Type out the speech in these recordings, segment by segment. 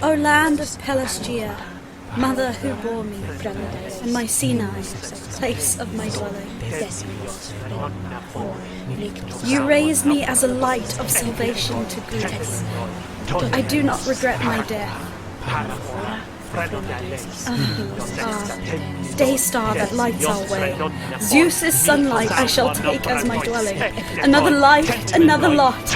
O land of Pelasgia, mother who bore me, and my Sinai, place of my dwelling. You raised me as a light of salvation to Greece. I do not regret my death. Day star that lights our way, Zeus's sunlight I shall take as my dwelling. Another life, another lot.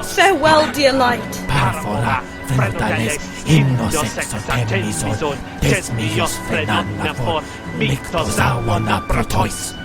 Farewell, dear light. Parfora, Ventales, himnos exotemnison, desmios frenanapor, mictos awana protois.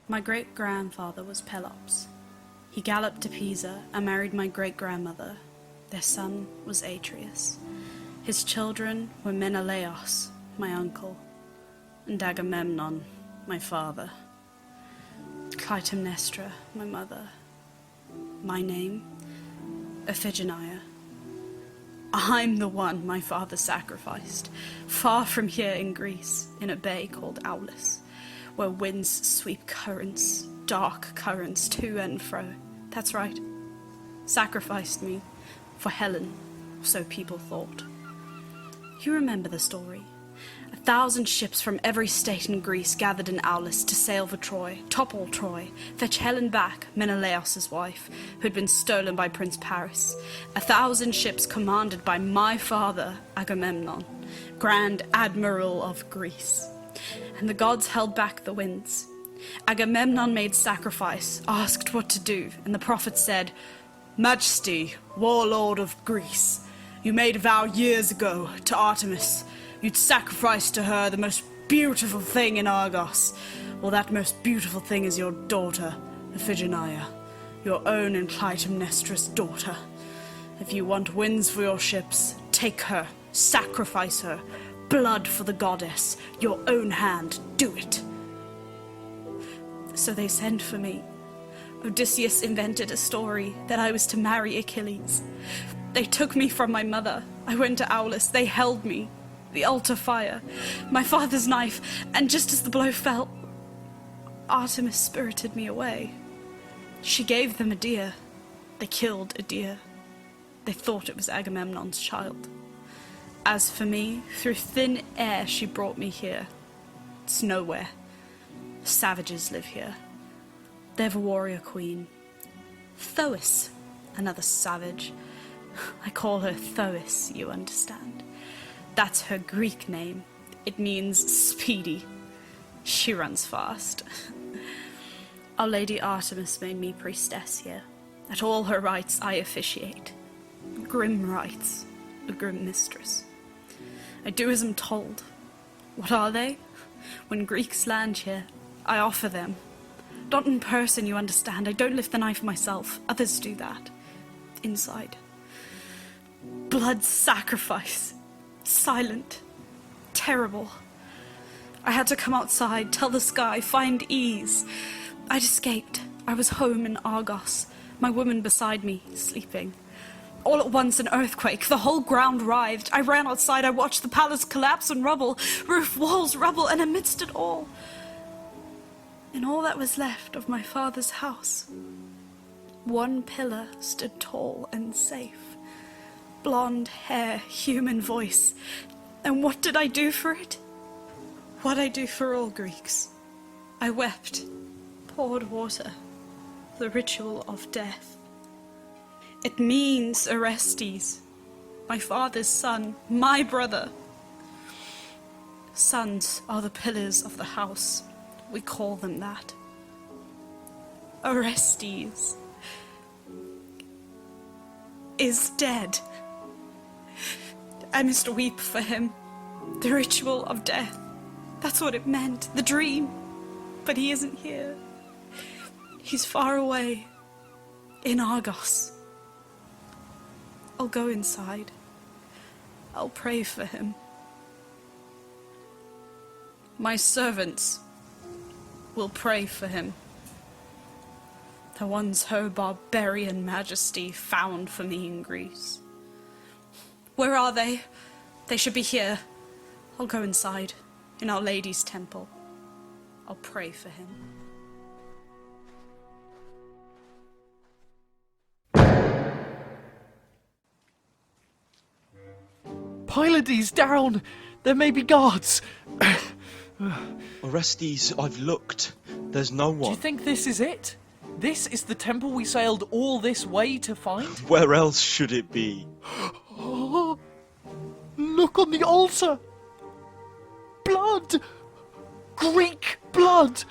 My great-grandfather was Pelops. He galloped to Pisa and married my great-grandmother. Their son was Atreus. His children were Menelaos, my uncle, and Agamemnon, my father. Clytemnestra, my mother. My name, Iphigeneia. I'm the one my father sacrificed, far from here in Greece, in a bay called Aulis, where winds sweep currents, dark currents, to and fro. That's right. Sacrificed me for Helen, so people thought. You remember the story. 1,000 ships from every state in Greece gathered in Aulis to sail for Troy, topple Troy, fetch Helen back, Menelaos' wife, who had been stolen by Prince Paris. 1,000 ships commanded by my father, Agamemnon, Grand Admiral of Greece. And the gods held back the winds. Agamemnon made sacrifice, asked what to do, and the prophet said, "Majesty, warlord of Greece, you made a vow years ago to Artemis. You'd sacrifice to her the most beautiful thing in Argos. Well, that most beautiful thing is your daughter, Iphigeneia, your own and Clytemnestra's daughter. If you want winds for your ships, take her, sacrifice her. Blood for the goddess, your own hand, do it." So they sent for me. Odysseus invented a story that I was to marry Achilles. They took me from my mother. I went to Aulis. They held me. The altar fire, my father's knife, and just as the blow fell, Artemis spirited me away. She gave them a deer. They killed a deer. They thought it was Agamemnon's child. As for me, through thin air she brought me here. It's nowhere. Savages live here. They have a warrior queen. Thois, another savage. I call her Tauris, you understand. That's her Greek name. It means speedy. She runs fast. Our Lady Artemis made me priestess here. At all her rites I officiate. Grim rites, a grim mistress. I do as I'm told. What are they? When Greeks land here, I offer them. Not in person, you understand. I don't lift the knife myself. Others do that. Inside. Blood sacrifice. Silent. Terrible. I had to come outside, tell the sky, find ease. I'd escaped. I was home in Argos. My woman beside me, sleeping. All at once, an earthquake. The whole ground writhed. I ran outside. I watched the palace collapse in rubble. Roof, walls, rubble, and amidst it all, in all that was left of my father's house, one pillar stood tall and safe. Blonde hair, human voice. And what did I do for it? What I do for all Greeks. I wept, poured water, the ritual of death. It means Orestes, my father's son, my brother. Sons are the pillars of the house. We call them that. Orestes is dead. I must weep for him. The ritual of death. That's what it meant. The dream. But he isn't here. He's far away. In Argos. I'll go inside. I'll pray for him. My servants will pray for him. The ones her barbarian majesty found for me in Greece. Where are they? They should be here. I'll go inside, in Our Lady's temple. I'll pray for him. Pylades down! There may be guards! Orestes, I've looked. There's no one. Do you think this is it? This is the temple we sailed all this way to find? Where else should it be? Oh, look on the altar! Blood! Greek blood!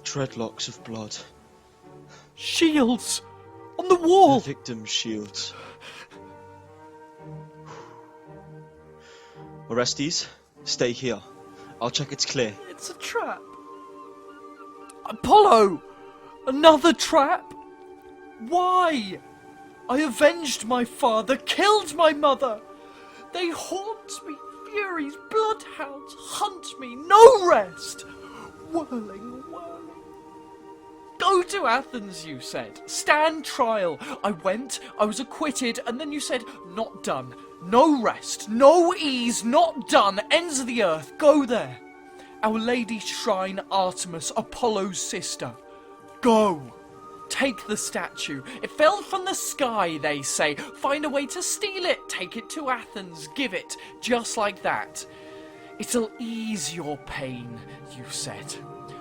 Dreadlocks of blood. Shields! On the wall! The victim's shields. Orestes, stay here. I'll check it's clear. It's a trap. Apollo! Another trap? Why? I avenged my father, killed my mother. They haunt me, furies, bloodhounds hunt me, no rest. Whirling, whirling. Go to Athens, you said. Stand trial. I went, I was acquitted, and then you said, not done. No rest, no ease, not done. Ends of the earth, go there. Our Lady's shrine, Artemis, Apollo's sister. Go. Take the statue. It fell from the sky, they say. Find a way to steal it. Take it to Athens. Give it. Just like that. It'll ease your pain, you said.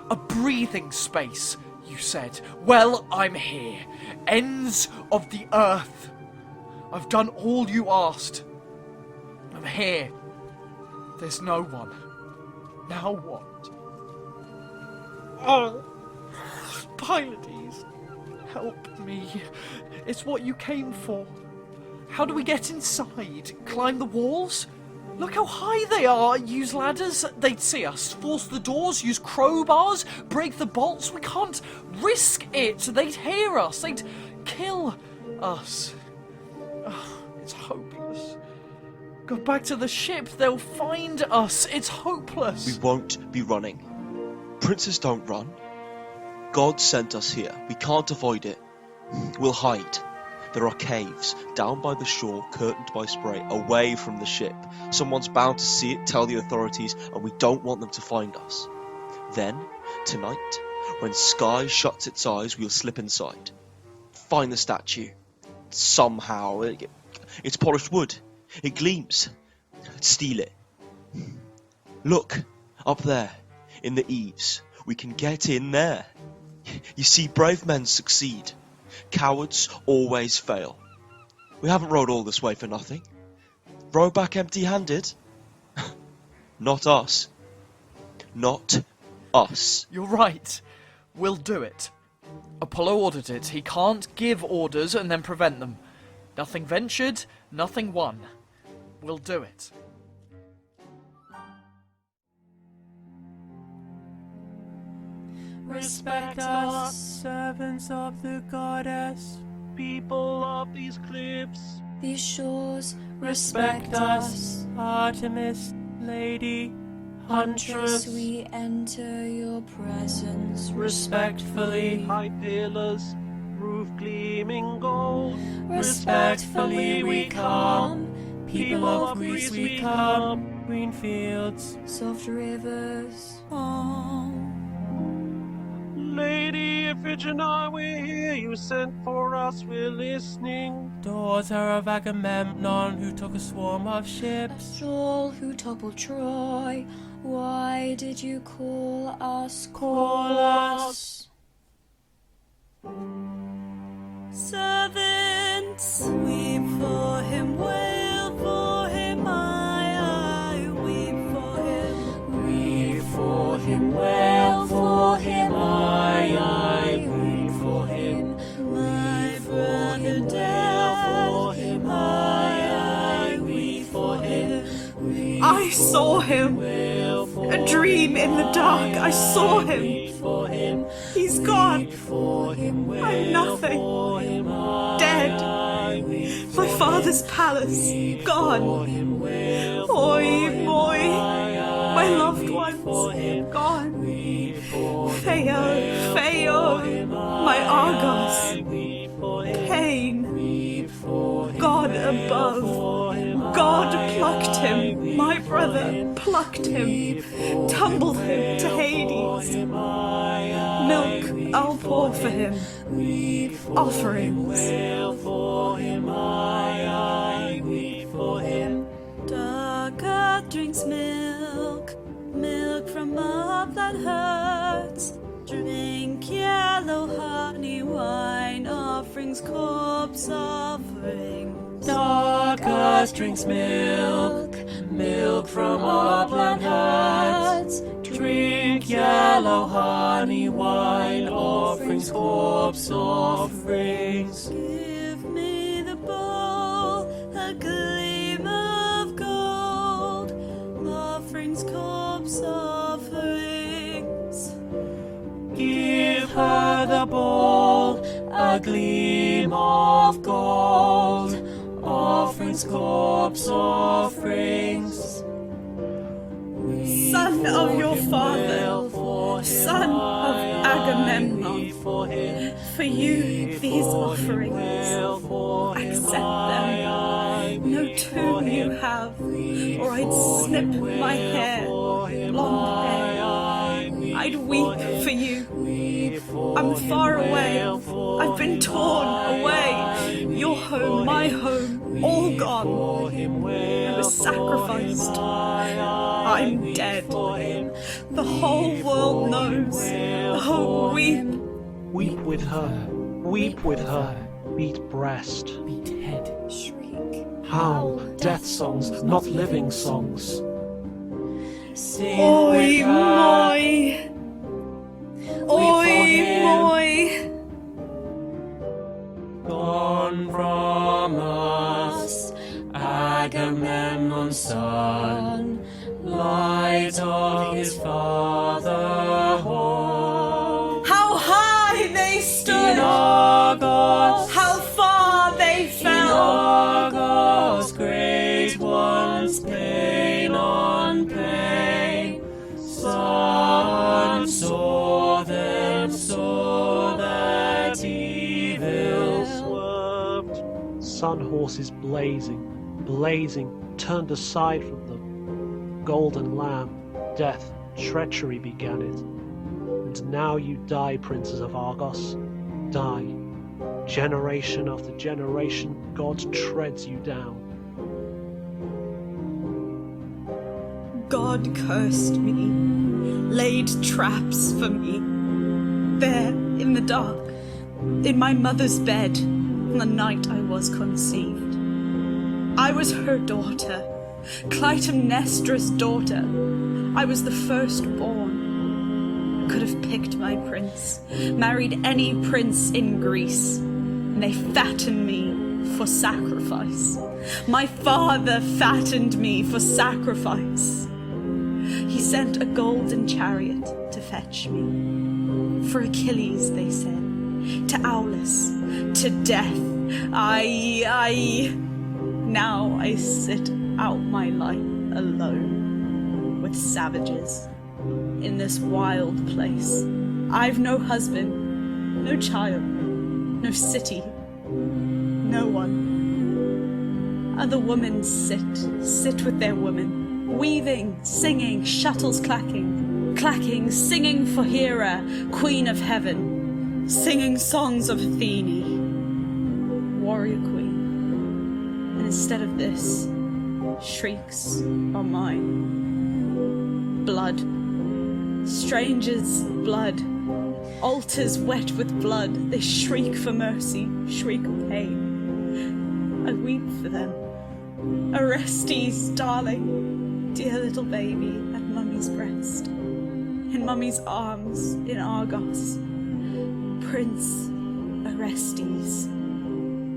A breathing space, you said. Well, I'm here. Ends of the earth. I've done all you asked. I'm here. There's no one. Now what? Oh, Pylades, help me. It's what you came for. How do we get inside? Climb the walls? Look how high they are. Use ladders. They'd see us. Force the doors. Use crowbars. Break the bolts. We can't risk it. They'd hear us. They'd kill us. Oh, it's hopeless. Go back to the ship. They'll find us. It's hopeless. We won't be running. Princes don't run. God sent us here. We can't avoid it. We'll hide. There are caves down by the shore, curtained by spray, away from the ship. Someone's bound to see it, tell the authorities, and we don't want them to find us. Then, tonight, when sky shuts its eyes, we'll slip inside. Find the statue. Somehow. It's polished wood. It gleams. Steal it. Look, up there, in the eaves. We can get in there. You see, brave men succeed. Cowards always fail. We haven't rowed all this way for nothing. Row back empty-handed? Not us. Not us. You're right. We'll do it. Apollo ordered it. He can't give orders and then prevent them. Nothing ventured, nothing won. We'll do it. Respect us, servants of the goddess, people of these cliffs. these shores. Respect us, Artemis, lady, huntress. We enter your presence respectfully. High pillars, roof gleaming gold. Respectfully we come, people of Greece we come. Green fields, soft rivers. Lady Iphigeneia, we're here. You sent for us, we're listening. Daughter of Agamemnon, who took a swarm of ships. A thrall who toppled Troy. Why did you call us? Call us. Serve once. Weep for him, wail for him, I weep for him. Weep for him, wail for him, I weep for him. My brother dead, For him, I weep for him. I saw him. A dream in the dark. I saw him. For him, He's gone. for him, I'm nothing. Dead. My father's palace. Gone. Oi, boy. My loved ones. Gone. Feo. My Argos. Pain. God above. God plucked him. My brother plucked him. Tumbled him to Hades. Milk I'll pour for him. Offerings. Dark earth drinks milk. Milk from up that hurts. Drink yellow honey wine. Offerings, corpse offerings. Dark earth drinks milk, milk from upland herds. Drink yellow honey wine, offerings, corpse offerings. Give me the bowl, a gleam of gold. Offerings, corpse offerings. Give her the bowl, a gleam of gold. Offerings, corpse offerings. Son of your father, son of Agamemnon, for you these offerings, accept them. No tomb you have, or I'd snip my hair, blonde hair. I'd weep for you. I'm far away, I've been torn away. Your home, my home, all gone. I was sacrificed. I'm dead. The whole world knows. Oh, weep. Weep with her, weep with her, beat breast, Beat head. Shriek. howl, death songs, not living songs. Sing Oi, with her. moi. Oi, moi. Gone from us, Agamemnon's son, light of his father home. How high they In stood. Argos, How far they in fell. Argos, great ones, pain on pain. Sun saw them, so that evil Swerved, sun horses blazing, turned aside from them. Golden lamb, death, treachery began it. And now you die, princes of Argos, die. Generation after generation, God treads you down. God cursed me, laid traps for me. There, in the dark, in my mother's bed, on the night I was conceived. I was her daughter, Clytemnestra's daughter. I was the firstborn. Could have picked my prince, married any prince in Greece, and they fattened me for sacrifice. My father fattened me for sacrifice. He sent a golden chariot to fetch me. For Achilles, they said, to Aulus, to death. Now I sit out my life alone with savages in this wild place. I've no husband, no child, no city, no one. Other women sit with their women, weaving, singing, shuttles clacking, singing for Hera, queen of heaven, singing songs of Athene, warrior queen. And instead of this, shrieks are mine. Blood. Strangers' blood. Altars wet with blood. They shriek for mercy, shriek of pain. I weep for them. Orestes, darling, dear little baby at Mummy's breast, in Mummy's arms in Argos. Prince Orestes,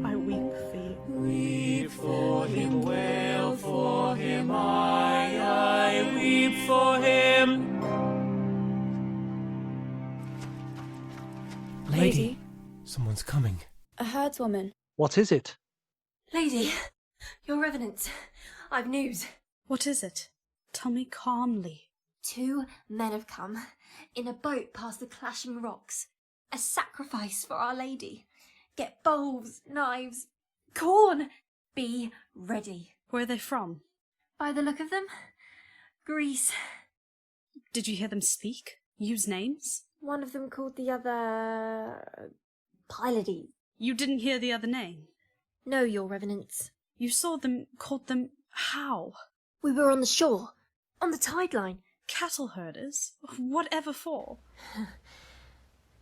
I weep for you. Weep for him, wail for him, I weep for him. Lady, someone's coming. A herdswoman. What is it? Lady, your revenants, I've news. What is it? Tell me calmly. 2 men have come in a boat past the clashing rocks. A sacrifice for Our Lady. Get bowls, knives, corn. Be ready. Where are they from? By the look of them, Greece. Did you hear them speak? Use names? One of them called the other... Pylades. You didn't hear the other name? No, your revenants. You saw them, called them how? We were on the shore, on the tide line. Cattle herders? Whatever for?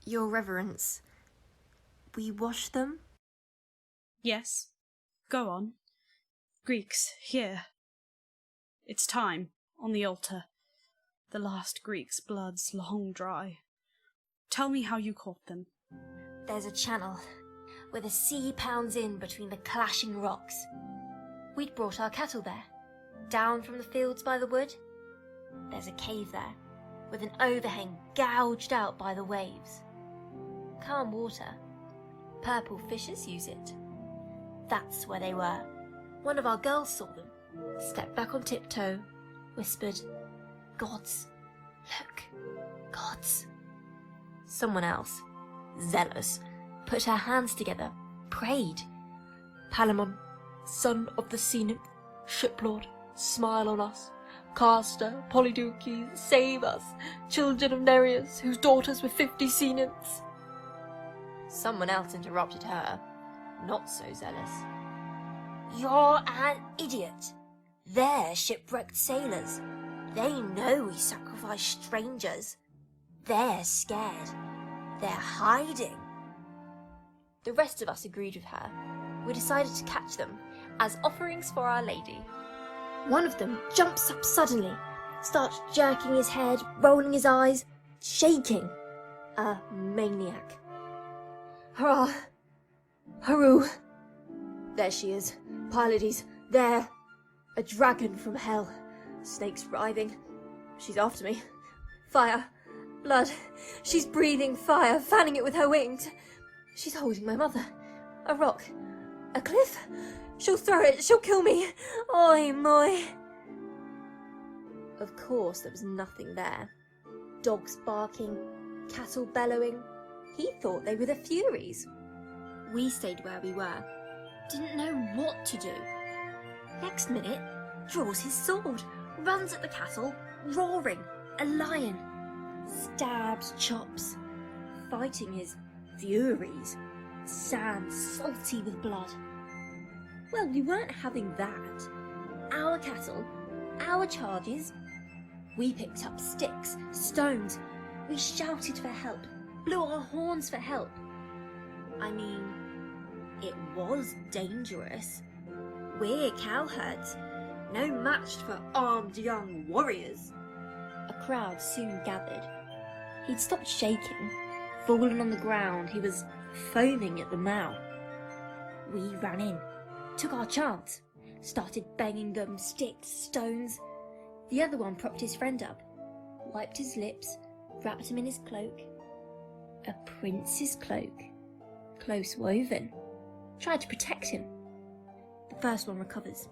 Your reverence, we washed them? Yes. Go on. Greeks, here. It's time, on the altar. The last Greek's blood's long dry. Tell me how you caught them. There's a channel where the sea pounds in between the clashing rocks. We'd brought our cattle there, down from the fields by the wood. There's a cave there, with an overhang gouged out by the waves. Calm water. Purple fishes use it. That's where they were. One of our girls saw them, stepped back on tiptoe, whispered, "Gods, look, gods." Someone else, zealous, put her hands together, prayed. "Palamon, son of the sea nymph, shiplord, smile on us. Castor, Polydeuces, save us, children of Nereus, whose daughters were 50 sea nymphs." Someone else interrupted her, not so zealous. "You're an idiot. They're shipwrecked sailors. They know we sacrifice strangers. They're scared. They're hiding." The rest of us agreed with her. We decided to catch them as offerings for Our Lady. One of them jumps up suddenly, starts jerking his head, rolling his eyes, shaking. A maniac. "Hurrah! Haru! There she is, Pylades, there! A dragon from hell, snakes writhing. She's after me. Fire, blood, she's breathing fire, fanning it with her wings. She's holding my mother. A rock, a cliff. She'll throw it, she'll kill me. Oi, moi!" Of course, there was nothing there. Dogs barking, cattle bellowing. He thought they were the Furies. We stayed where we were, didn't know what to do. Next minute, draws his sword, runs at the cattle, roaring, a lion. Stabs, chops, fighting his Furies, sand salty with blood. Well, we weren't having that. Our cattle, our charges. We picked up sticks, stones. We shouted for help, blew our horns for help. I mean, it was dangerous. We're cowherds, no match for armed young warriors. A crowd soon gathered. He'd stopped shaking, fallen on the ground. He was foaming at the mouth. We ran in, took our chance, started banging them, sticks, stones. The other one propped his friend up, wiped his lips, wrapped him in his cloak. A prince's cloak, close woven. Tried to protect him. The first one recovers.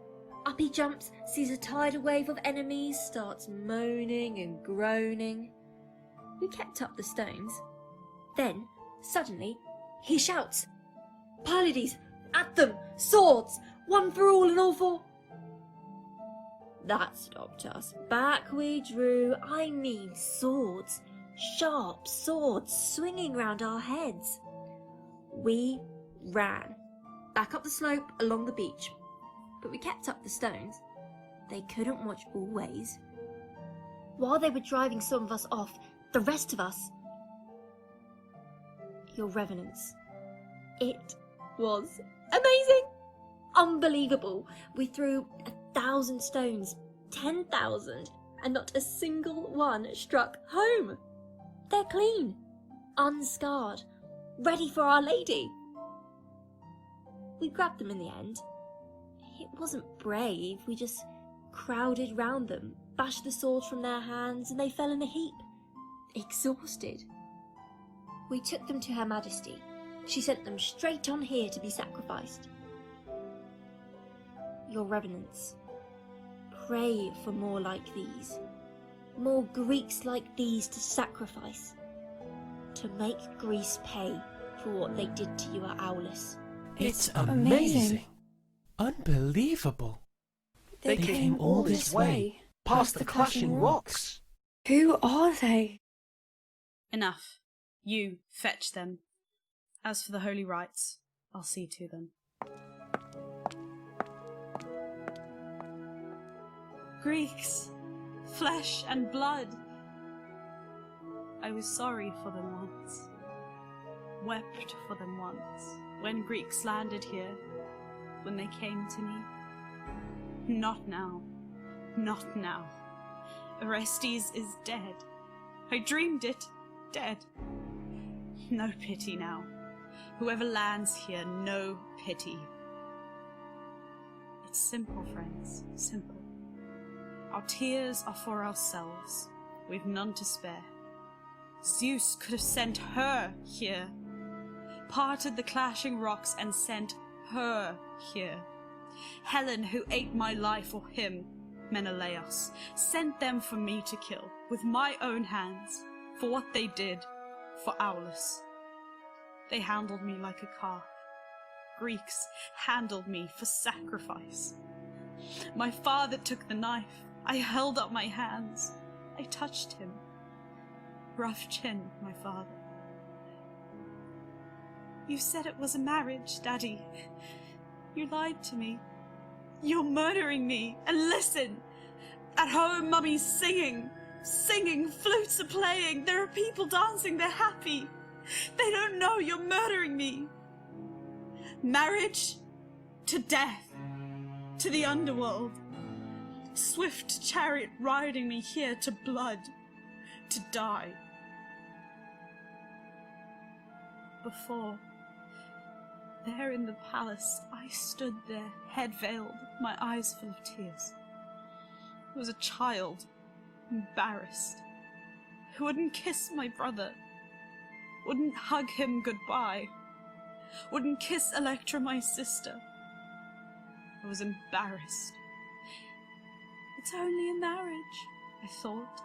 Up he jumps, sees a tidal wave of enemies, starts moaning and groaning. We kept up the stones. Then, suddenly, he shouts, "Pylades, at them! Swords! One for all and all for..." That stopped us. Back we drew. I mean swords. Sharp swords swinging round our heads. We ran. Back up the slope, along the beach. But we kept up the stones. They couldn't watch always. While they were driving some of us off, the rest of us... Your revenants. It was amazing! unbelievable. We threw 1,000 stones, 10,000, and not a single one struck home. They're clean, unscarred, ready for Our Lady. We grabbed them in the end. It wasn't brave, we just crowded round them, bashed the sword from their hands, and they fell in a heap, exhausted. We took them to Her Majesty. She sent them straight on here to be sacrificed. Your Revenants, pray for more like these, more Greeks like these to sacrifice, to make Greece pay for what they did to you at Aulus. It's amazing. Unbelievable. They came all this way, past the clashing rocks. Who are they? Enough. You fetch them. As for the holy rites, I'll see to them. Greeks, flesh and blood. I was sorry for them once, wept for them once, when Greeks landed here, when they came to me. Not now, not now. Orestes is dead. I dreamed it, dead. No pity now. Whoever lands here, no pity. It's simple, friends, simple. Our tears are for ourselves. We've none to spare. Zeus could have sent her here, parted the clashing rocks and sent her here. Helen, who ate my life, or him, Menelaus, sent them for me to kill with my own hands for what they did for Aulus. They handled me like a calf. Greeks handled me for sacrifice. My father took the knife. I held up my hands. I touched him. Rough chin, my father. You said it was a marriage, Daddy. You lied to me. You're murdering me. And listen! At home, Mummy's singing. Singing, flutes are playing. There are people dancing, they're happy. They don't know you're murdering me. Marriage to death. To the underworld. Swift chariot riding me here to blood. To die. Before, there in the palace, I stood there, head veiled, my eyes full of tears. I was a child, embarrassed, who wouldn't kiss my brother, wouldn't hug him goodbye, wouldn't kiss Electra, my sister. I was embarrassed. It's only a marriage, I thought.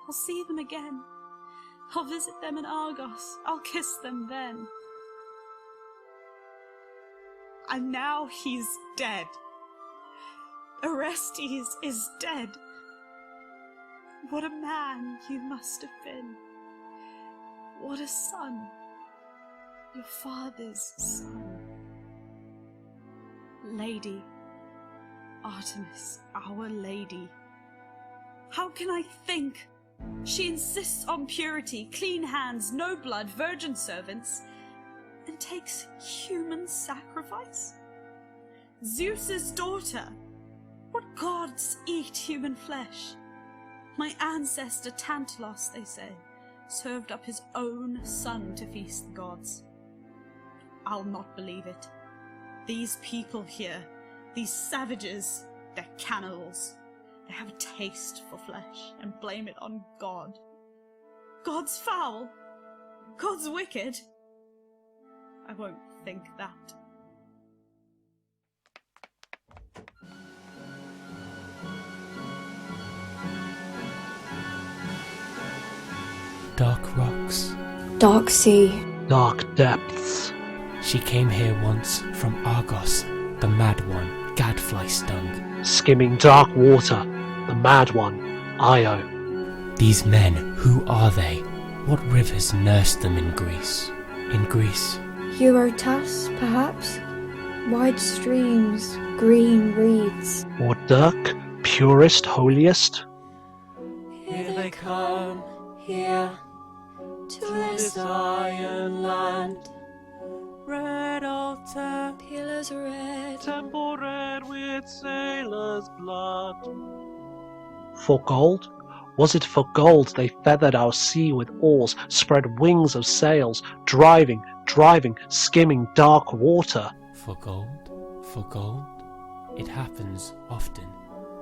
I'll see them again. I'll visit them in Argos. I'll kiss them then. And now he's dead. Orestes is dead. What a man you must have been. What a son. Your father's son. Lady. Artemis, our lady. How can I think? She insists on purity, clean hands, no blood, virgin servants, and takes human sacrifice? Zeus's daughter! What gods eat human flesh? My ancestor Tantalos, they say, served up his own son to feast the gods. I'll not believe it. These people here, these savages, they're cannibals. They have a taste for flesh and blame it on God. God's foul. God's wicked. I won't think that. Dark rocks. Dark sea. Dark depths. She came here once from Argos, the mad one, gadfly stung. Skimming dark water, the mad one, Io. These men, who are they? What rivers nursed them in Greece? In Greece? Eurotas, perhaps? Wide streams, green reeds. Or Dirk, purest, holiest? Here they come, here, to this iron land. Red red altar. Pillars red. Temple red with sailor's blood. For gold? Was it for gold they feathered our sea with oars, spread wings of sails, driving, skimming dark water? For gold? For gold? It happens often.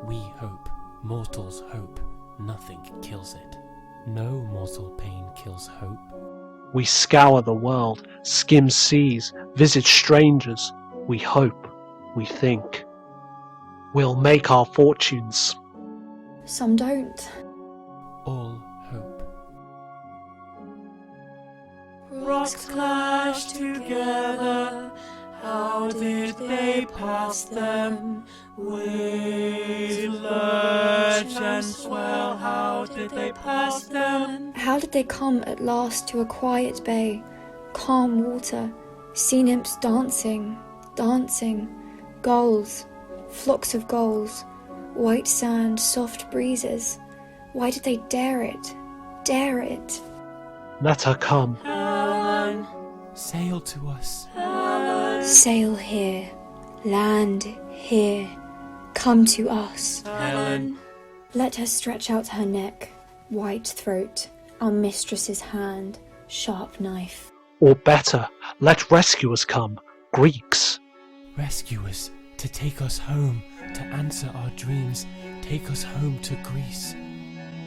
We hope. Mortals hope. Nothing kills it. No mortal pain kills hope. We scour the world, skim seas, visit strangers. We hope. We think. We'll make our fortunes. Some don't. All hope. Rocks clash together. How did they pass them? Waves lurch and swell. How did they pass them? How did they come at last to a quiet bay? Calm water, sea nymphs dancing, dancing, gulls, flocks of gulls, white sand, soft breezes. Why did they dare it? Dare it? Let her come. Helen, Sail to us. Helen, Sail here, land here, come to us. Helen. Let her stretch out her neck, white throat, our mistress's hand, sharp knife. Or better, let rescuers come, Greeks. Rescuers to take us home, to answer our dreams, take us home to Greece.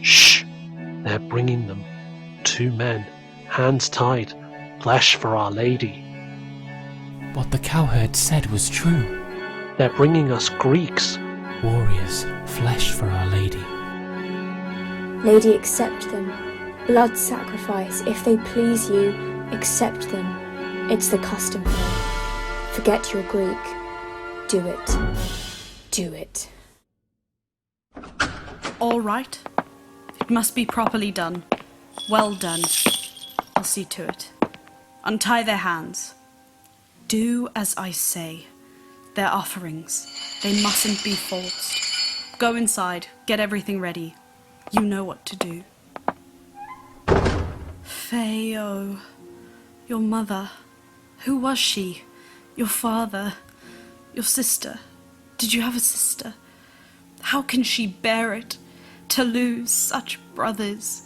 Shh! They're bringing them. 2 men, hands tied, flesh for Our Lady. What the cowherd said was true. They're bringing us Greeks. Warriors, flesh for Our Lady. Lady, accept them. Blood sacrifice, if they please you, accept them. It's the custom here. Forget your Greek. Do it. Do it. All right. It must be properly done. Well done. I'll see to it. Untie their hands. Do as I say. They're offerings. They mustn't be forced. Go inside. Get everything ready. You know what to do. Feo. Your mother. Who was she? Your father. Your sister. Did you have a sister? How can she bear it? To lose such brothers.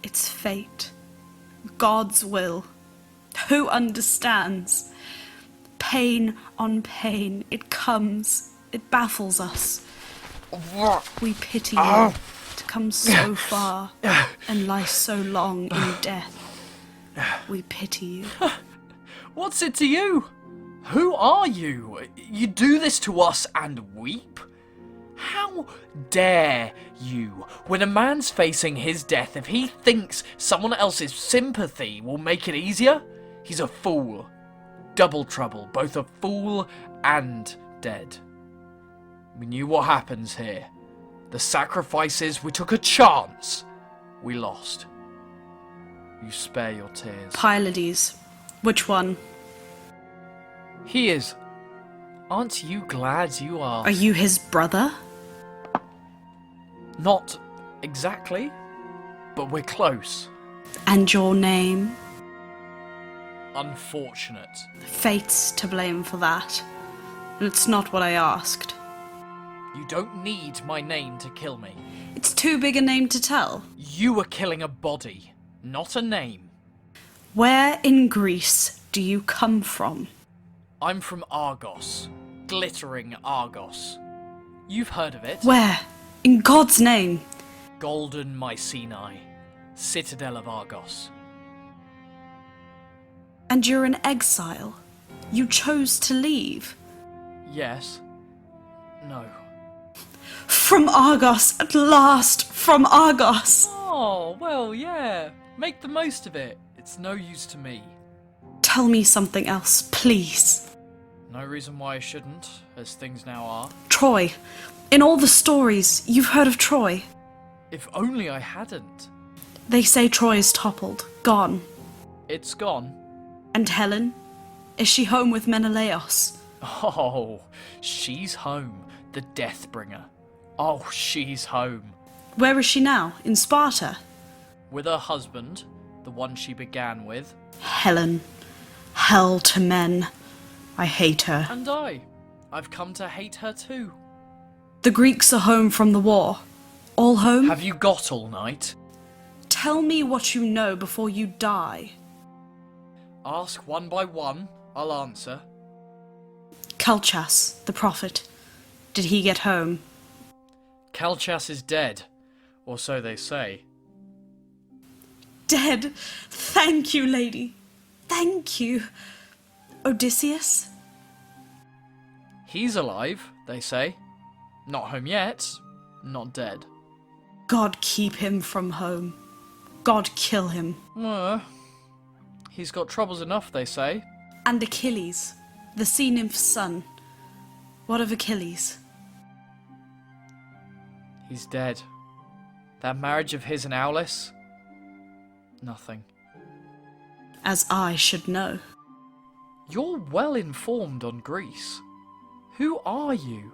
It's fate. God's will. Who understands? Pain on pain. It comes. It baffles us. We pity you to come so far and lie so long in death. We pity you. What's it to you? Who are you? You do this to us and weep? How dare you? When a man's facing his death, if he thinks someone else's sympathy will make it easier, he's a fool. Double trouble, both a fool and dead. We knew what happens here. The sacrifices, we took a chance. We lost. You spare your tears. Pylades. Which one? He is. Aren't you glad you are? Are you his brother? Not exactly, but we're close. And your name? Unfortunate. Fate's to blame for that. And it's not what I asked. You don't need my name to kill me. It's too big a name to tell. You were killing a body, not a name. Where in Greece do you come from? I'm from Argos. Glittering Argos. You've heard of it. Where? In God's name? Golden Mycenae. Citadel of Argos. And you're in exile. You chose to leave. Yes. No. From Argos, at last! From Argos! Oh, well, yeah. Make the most of it. It's no use to me. Tell me something else, please. No reason why I shouldn't, as things now are. Troy. In all the stories, you've heard of Troy. If only I hadn't. They say Troy is toppled, gone. It's gone. And Helen? Is she home with Menelaos? Oh, she's home. The Deathbringer. Oh, she's home. Where is she now? In Sparta? With her husband, the one she began with. Helen. hell to men. I hate her. And I've come to hate her too. The Greeks are home from the war. All home? Have you got all night? Tell me what you know before you die. Ask one by one, I'll answer. Calchas, the prophet. Did he get home? Calchas is dead, or so they say. Dead? Thank you, lady. Thank you. Odysseus? He's alive, they say. Not home yet, not dead. God keep him from home. God kill him. He's got troubles enough, they say. And Achilles, the sea nymph's son. What of Achilles? He's dead. That marriage of his and Aulis? Nothing. As I should know. You're well informed on Greece. Who are you?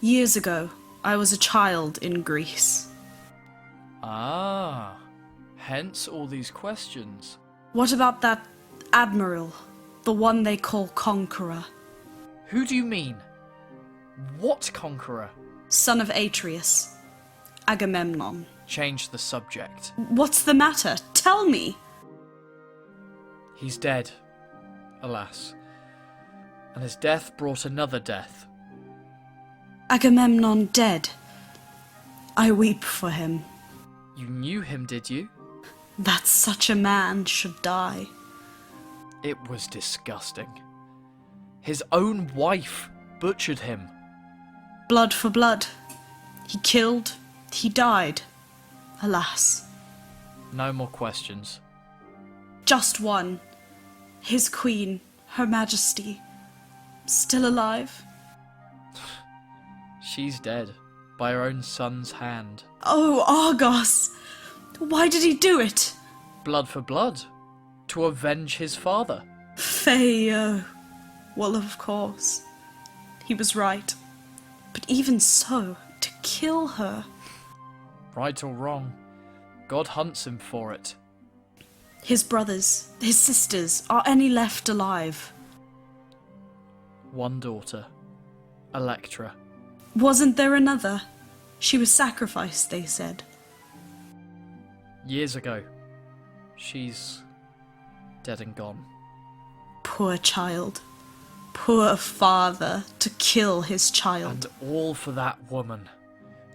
Years ago, I was a child in Greece. Ah, hence all these questions. What about that admiral, the one they call Conqueror? Who do you mean? What conqueror? Son of Atreus, Agamemnon. Change the subject. What's the matter? Tell me! He's dead, alas. And his death brought another death. Agamemnon dead. I weep for him. You knew him, did you? That such a man should die. It was disgusting. His own wife butchered him. Blood for blood. He killed, he died. Alas. No more questions. Just one. His queen, Her Majesty. Still alive? She's dead, by her own son's hand. Oh, Argos! Why did he do it? Blood for blood, to avenge his father. Pheo. Well, of course. He was right. But even so, to kill her... Right or wrong, God hunts him for it. His brothers, his sisters, are any left alive? One daughter, Electra. Wasn't there another? She was sacrificed, they said. Years ago. She's dead and gone. Poor child. Poor father to kill his child. And all for that woman.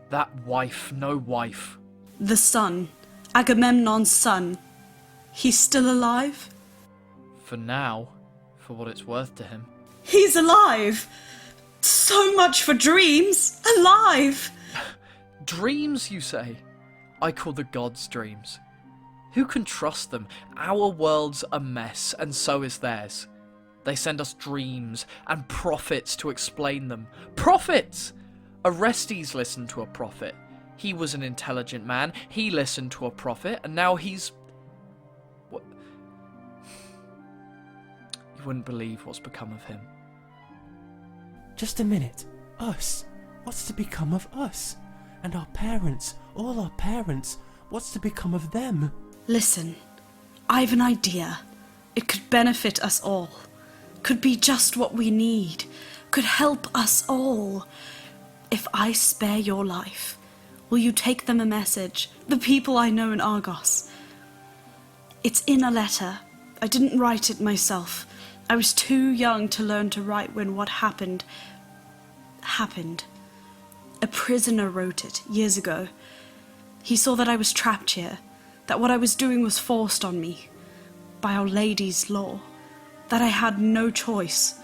That wife, no wife. The son, Agamemnon's son. He's still alive? For now, for what it's worth to him. He's alive! So much for dreams! Alive! Dreams, you say? I call the gods dreams. Who can trust them? Our world's a mess, and so is theirs. They send us dreams and prophets to explain them. Prophets! Orestes listened to a prophet. He was an intelligent man. He listened to a prophet, and now he's... What? You wouldn't believe what's become of him. Just a minute. Us. What's to become of us? And our parents, all our parents, what's to become of them? Listen, I've an idea. It could benefit us all. Could be just what we need. Could help us all. If I spare your life, will you take them a message? The people I know in Argos. It's in a letter. I didn't write it myself. I was too young to learn to write when what happened. A prisoner wrote it years ago. He saw that I was trapped here, that what I was doing was forced on me by Our Lady's law, that I had no choice.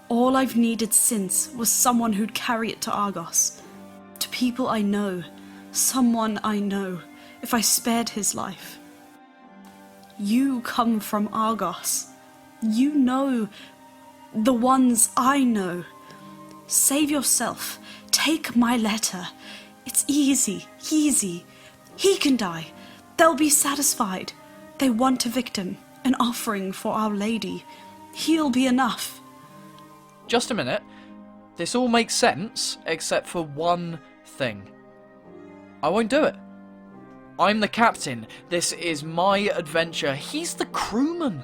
All I've needed since was someone who'd carry it to Argos, to people I know, someone I know, if I spared his life. You come from Argos. You know the ones I know. Save yourself. Take my letter. It's easy, easy. He can die. They'll be satisfied. They want a victim, an offering for Our Lady. He'll be enough. Just a minute. This all makes sense, except for one thing. I won't do it. I'm the captain. This is my adventure. He's the crewman.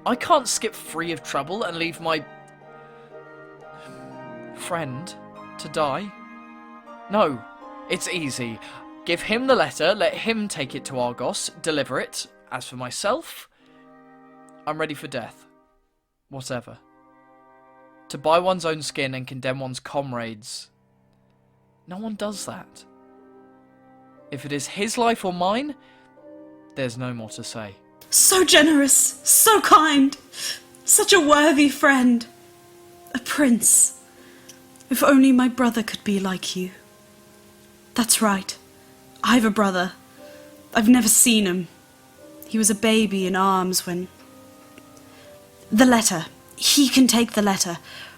I can't skip free of trouble and leave my friend to die. No, it's easy. Give him the letter, let him take it to Argos, deliver it. As for myself, I'm ready for death. Whatever. To buy one's own skin and condemn one's comrades, no one does that. If it is his life or mine, there's no more to say. So generous, so kind, such a worthy friend. A prince. If only my brother could be like you. That's right. I've a brother. I've never seen him. He was a baby in arms when... The letter. He can take the letter,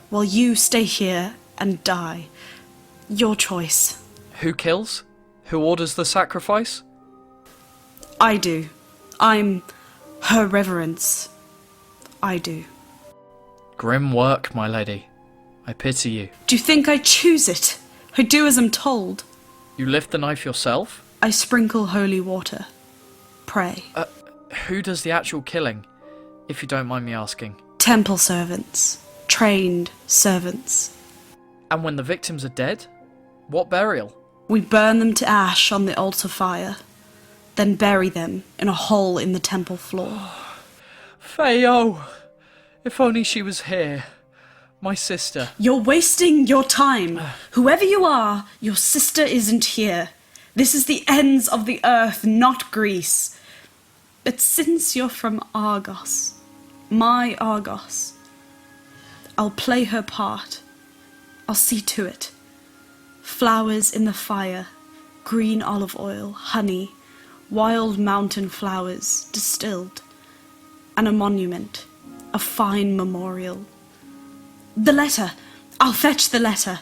while you stay here and die. Your choice. Who kills? Who orders the sacrifice? I do. I'm her reverence. I do. Grim work, my lady. I pity you. Do you think I choose it? I do as I'm told. You lift the knife yourself? I sprinkle holy water. Pray. Who does the actual killing, if you don't mind me asking? Temple servants. Trained servants. And when the victims are dead, what burial? We burn them to ash on the altar fire, then bury them in a hole in the temple floor. Feo! If only she was here. My sister. You're wasting your time. Whoever you are, your sister isn't here. This is the ends of the earth, not Greece. But since you're from Argos, my Argos, I'll play her part. I'll see to it. Flowers in the fire, green olive oil, honey, wild mountain flowers distilled, and a monument, a fine memorial. The letter! I'll fetch the letter.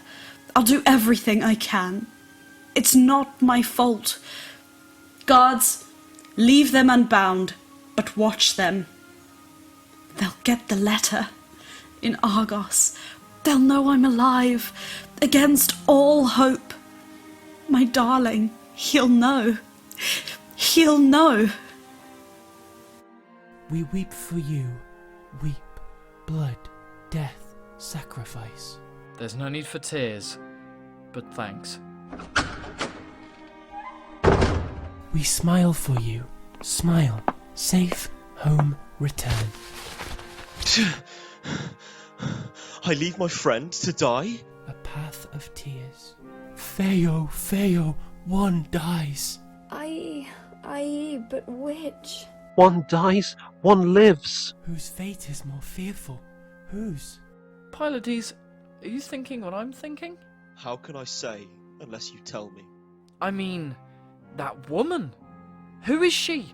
I'll do everything I can. It's not my fault. Guards, leave them unbound, but watch them. They'll get the letter in Argos. They'll know I'm alive, against all hope. My darling, he'll know. He'll know. We weep for you. Weep. Blood. Death. Sacrifice. There's no need for tears, but thanks. We smile for you. Smile. Safe home return. I leave my friend to die? A path of tears. Feo, Feo, one dies. But which? One dies, one lives. Whose fate is more fearful? Whose? Pylades, are you thinking what I'm thinking? How can I say unless you tell me? I mean, that woman. Who is she?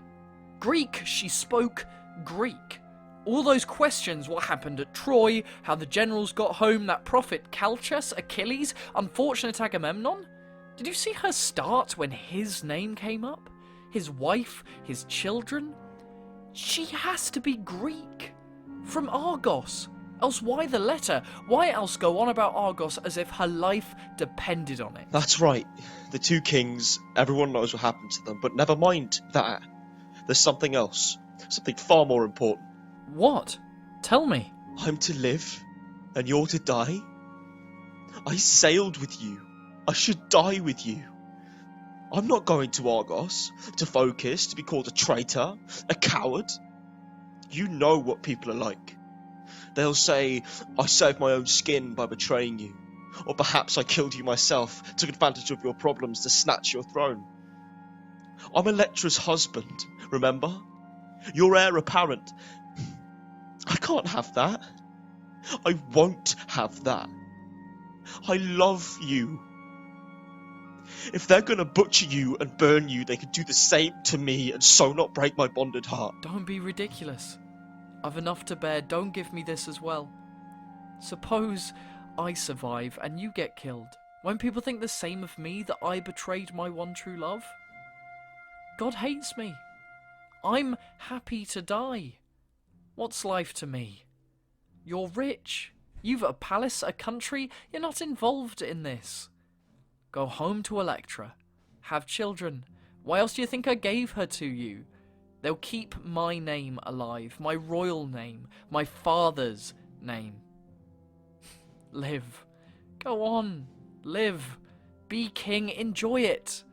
Greek, she spoke Greek. All those questions, what happened at Troy, how the generals got home, that prophet Calchas, Achilles, unfortunate Agamemnon. Did you see her start when his name came up? His wife, his children? She has to be Greek. From Argos. Else why the letter? Why else go on about Argos as if her life depended on it? That's right. The two kings, everyone knows what happened to them, but never mind that. There's something else. Something far more important. What? Tell me. I'm to live, and you're to die? I sailed with you. I should die with you. I'm not going to Argos, to focus, to be called a traitor, a coward. You know what people are like. They'll say, I saved my own skin by betraying you. Or perhaps I killed you myself, took advantage of your problems to snatch your throne. I'm Electra's husband, remember? Your heir apparent. I can't have that. I won't have that. I love you. If they're gonna butcher you and burn you, they can do the same to me and so not break my bonded heart. Don't be ridiculous. I've enough to bear, don't give me this as well. Suppose I survive and you get killed. Won't people think the same of me, that I betrayed my one true love? God hates me. I'm happy to die. What's life to me? You're rich. You've a palace, a country. You're not involved in this. Go home to Electra. Have children. Why else do you think I gave her to you? They'll keep my name alive, my royal name, my father's name. Live. Go on. Live. Be king. Enjoy it.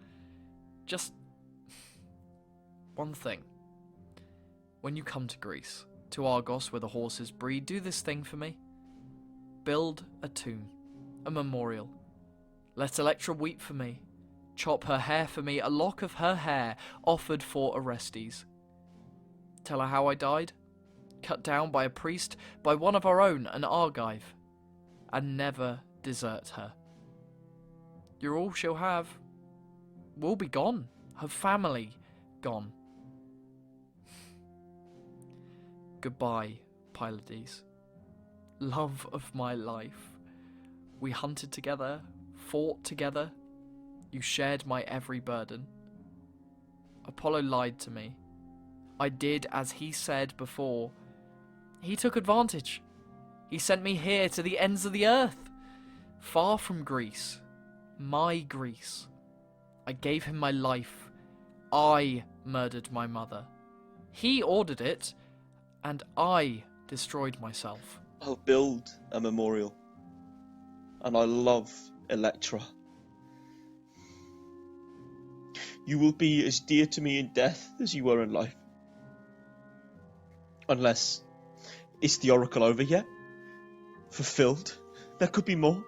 Just one thing. When you come to Greece, to Argos where the horses breed, do this thing for me. Build a tomb, a memorial. Let Electra weep for me. Chop her hair for me, a lock of her hair offered for Orestes. Tell her how I died, cut down by a priest, by one of our own, an Argive, and never desert her. You're all she'll have. We'll be gone, her family gone. Goodbye, Pylades. Love of my life. We hunted together, fought together. You shared my every burden. Apollo lied to me. I did as he said before. He took advantage. He sent me here to the ends of the earth, far from Greece, my Greece. I gave him my life. I murdered my mother. He ordered it, and I destroyed myself. I'll build a memorial. And I love Electra. You will be as dear to me in death as you were in life. Unless, is the oracle over yet? Fulfilled? There could be more.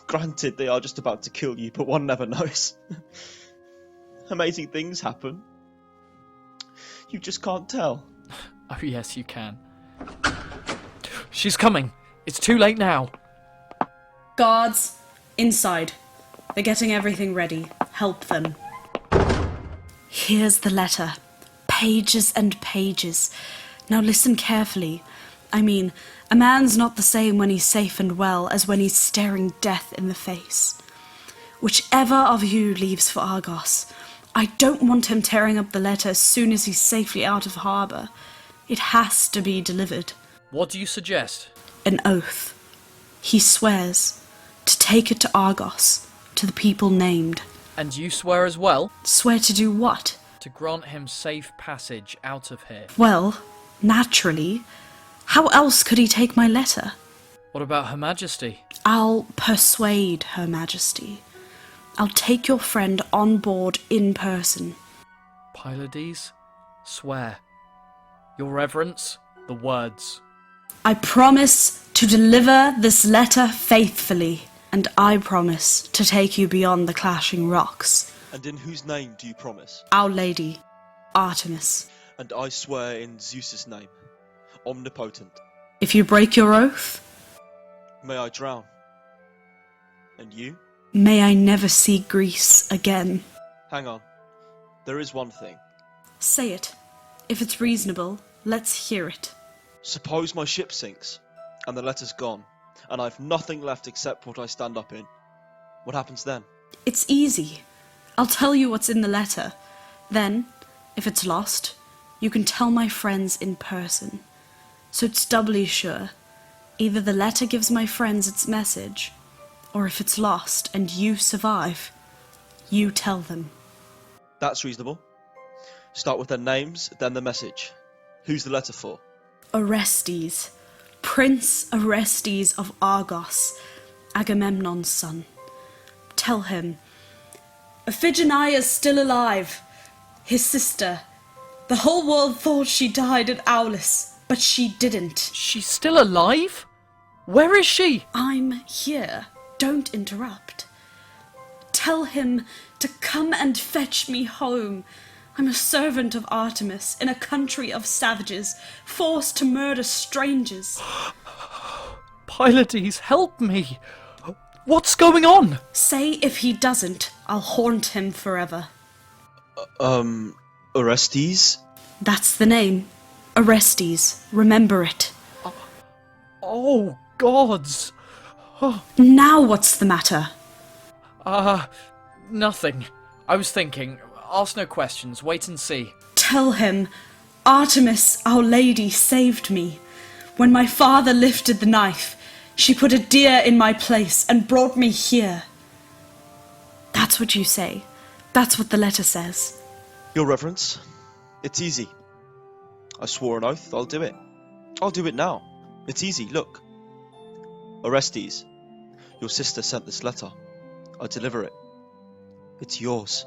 Granted, they are just about to kill you, but one never knows. Amazing things happen. You just can't tell. Oh yes, you can. She's coming. It's too late now. Guards, inside. They're getting everything ready. Help them. Here's the letter. Pages and pages. Now listen carefully. I mean, a man's not the same when he's safe and well as when he's staring death in the face. Whichever of you leaves for Argos, I don't want him tearing up the letter as soon as he's safely out of harbour. It has to be delivered. What do you suggest? An oath. He swears to take it to Argos, to the people named. And you swear as well? Swear to do what? To grant him safe passage out of here. Well, naturally. How else could he take my letter? What about Her Majesty? I'll persuade Her Majesty. I'll take your friend on board in person. Pylades, swear. Your Reverence, the words. I promise to deliver this letter faithfully, and I promise to take you beyond the clashing rocks. And in whose name do you promise? Our Lady, Artemis. And I swear in Zeus's name, omnipotent. If you break your oath, May I drown. And you? may I never see Greece again. Hang on. There is one thing. Say it. If it's reasonable, let's hear it. Suppose my ship sinks, and the letter's gone, and I've nothing left except what I stand up in. What happens then? It's easy. I'll tell you what's in the letter. Then, if it's lost, you can tell my friends in person. So it's doubly sure. Either the letter gives my friends its message, or if it's lost and you survive, you tell them. That's reasonable. Start with their names, then the message. Who's the letter for? Orestes, Prince Orestes of Argos, Agamemnon's son. Tell him, Iphigeneia is still alive, his sister. The whole world thought she died at Aulis, but she didn't. She's still alive? Where is she? I'm here. Don't interrupt. Tell him to come and fetch me home. I'm a servant of Artemis in a country of savages, forced to murder strangers. Pylades, help me! What's going on? Say if he doesn't, I'll haunt him forever. Orestes? That's the name. Orestes. Remember it. Oh, gods! Now what's the matter? Nothing. I was thinking. Ask no questions. Wait and see. Tell him, Artemis, our lady, saved me. When my father lifted the knife, she put a deer in my place and brought me here. That's what you say. That's what the letter says. Your Reverence, It's easy. I swore an oath, I'll do it. I'll do it now. It's easy, look. Orestes, your sister sent this letter. I deliver it. It's yours.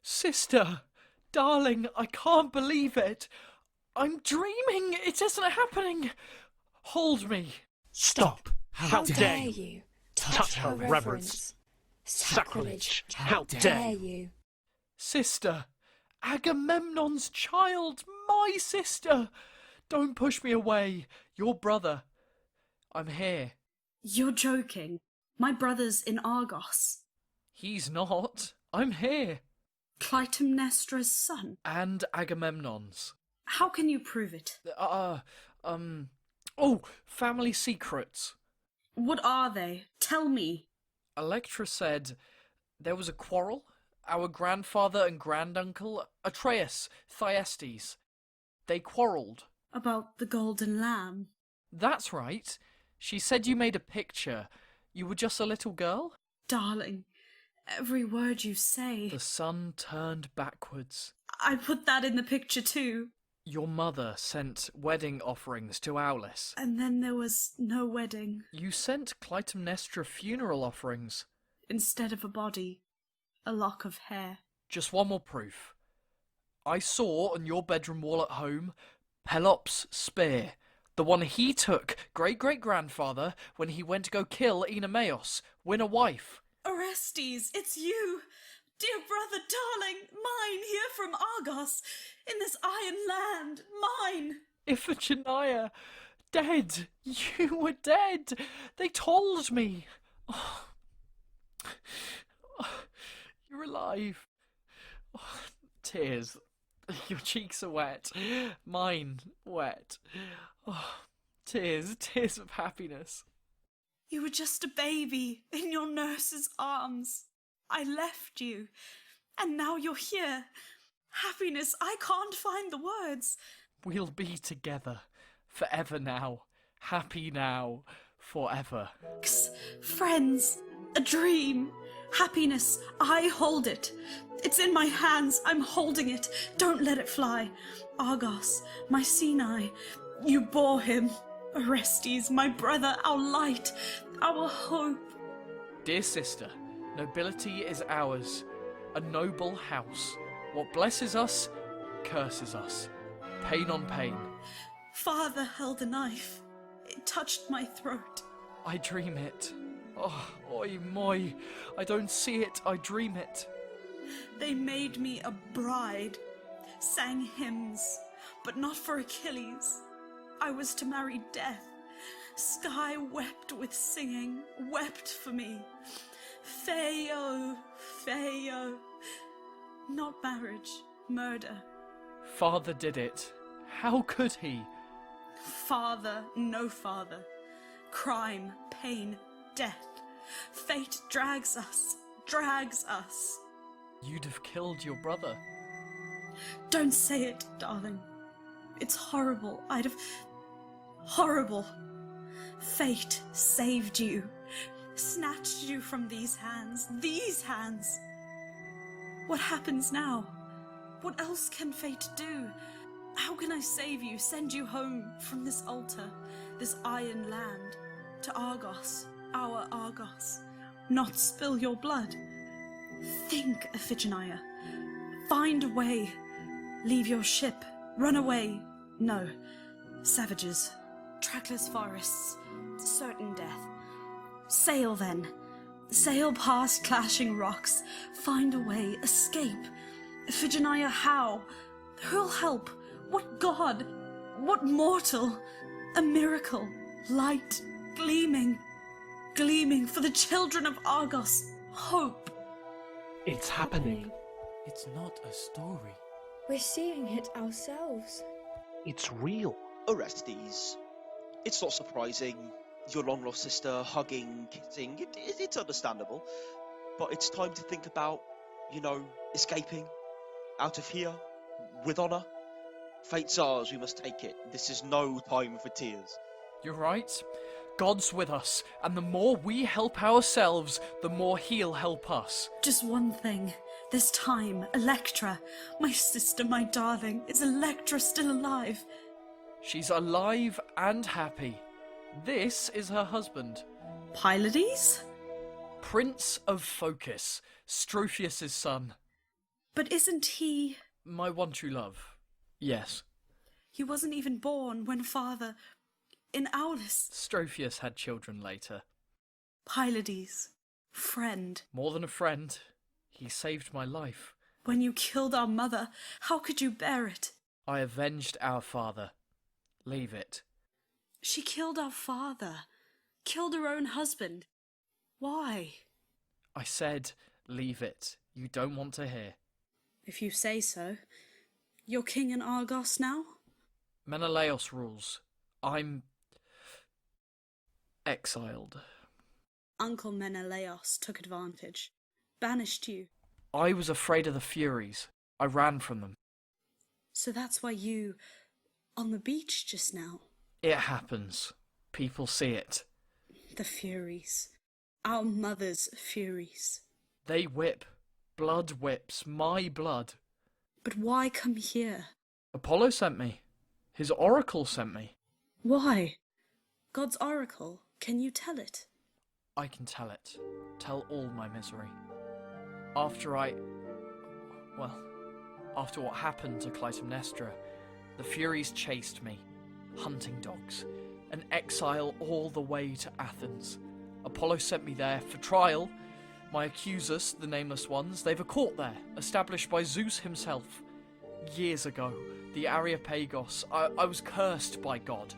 Sister! Darling, I can't believe it! I'm dreaming! It isn't happening! Hold me! Stop! How dare you you touch her reverence? Sacrilege! How dare you! you? Sister! Agamemnon's child! My sister! Don't push me away! Your brother. I'm here. You're joking. My brother's in Argos. He's not. I'm here. Clytemnestra's son. And Agamemnon's. How can you prove it? Oh, family secrets. What are they? Tell me. Electra said there was a quarrel. Our grandfather and granduncle, Atreus, Thyestes, they quarrelled. About the golden lamb. That's right. She said you made a picture. You were just a little girl? Darling, every word you say. The sun turned backwards. I put that in the picture too. Your mother sent wedding offerings to Aulis. And then there was no wedding. You sent Clytemnestra funeral offerings. Instead of a body, a lock of hair. Just one more proof. I saw on your bedroom wall at home Pelops' spear, the one he took, great-great-grandfather, when he went to go kill Oenomaus, win a wife. Orestes, it's you! Dear brother, darling, mine, here from Argos, in this iron land, mine! Iphigeneia, dead! You were dead! They told me! Oh. You're alive. Oh, tears. Your cheeks are wet. Mine wet. Oh, tears of happiness. You were just a baby in your nurse's arms. I left you, and now you're here. Happiness, I can't find the words. We'll be together, forever now. Happy now, forever. Friends, a dream. Happiness, I hold it. It's in my hands, I'm holding it. Don't let it fly. Argos, my Sinai, you bore him. Orestes, my brother, our light, our hope. Dear sister, nobility is ours, a noble house. What blesses us, curses us. Pain on pain. Father held a knife. It touched my throat. I dream it. Oh, oi moi. I don't see it, I dream it. They made me a bride, sang hymns, but not for Achilles. I was to marry death. Sky wept with singing, wept for me. Pheo, Pheo. Not marriage, murder. Father did it. How could he? Father, no father. Crime, pain, death. Fate drags us, drags us. You'd have killed your brother. Don't say it, darling. It's horrible. I'd have... Horrible. Fate saved you. Snatched you from these hands. These hands. What happens now? What else can fate do? How can I save you, send you home from this altar, this iron land, to Argos, our Argos, not spill your blood? Think, Iphigeneia. Find a way. Leave your ship. Run away. No. Savages. Trackless forests. Certain death. Sail then. Sail past clashing rocks. Find a way. Escape. Iphigeneia, how? Who'll help? What god? What mortal? A miracle. Light. Gleaming. Gleaming for the children of Argos. Hope. It's happening. It's not a story. We're seeing it ourselves. It's real. Orestes, it's not surprising. Your long-lost sister hugging, kissing, it's understandable. But it's time to think about, escaping out of here with honour. Fate's ours, we must take it. This is no time for tears. You're right. God's with us, and the more we help ourselves, the more he'll help us. Just one thing. This time, Electra, my sister, my darling, is Electra still alive? She's alive and happy. This is her husband. Pylades? Prince of Phocis, Strophius' son. But isn't he... My one true love. Yes. He wasn't even born when father... in Aulis. Strophius had children later. Pylades. Friend. More than a friend. He saved my life. When you killed our mother, how could you bear it? I avenged our father. Leave it. She killed our father. Killed her own husband. Why? I said, leave it. You don't want to hear. If you say so. You're king in Argos now? Menelaos rules. I'm... exiled. Uncle Menelaos took advantage. Banished you. I was afraid of the Furies. I ran from them. So that's why you... on the beach just now? It happens. People see it. The Furies. Our mother's Furies. They whip. Blood whips. My blood. But why come here? Apollo sent me. His oracle sent me. Why? God's oracle. Can you tell it? I can tell it. Tell all my misery. After what happened to Clytemnestra, the Furies chased me, hunting dogs, an exile all the way to Athens. Apollo sent me there for trial. My accusers, the Nameless Ones, they've a court there, established by Zeus himself. Years ago, the Areopagos, I was cursed by God,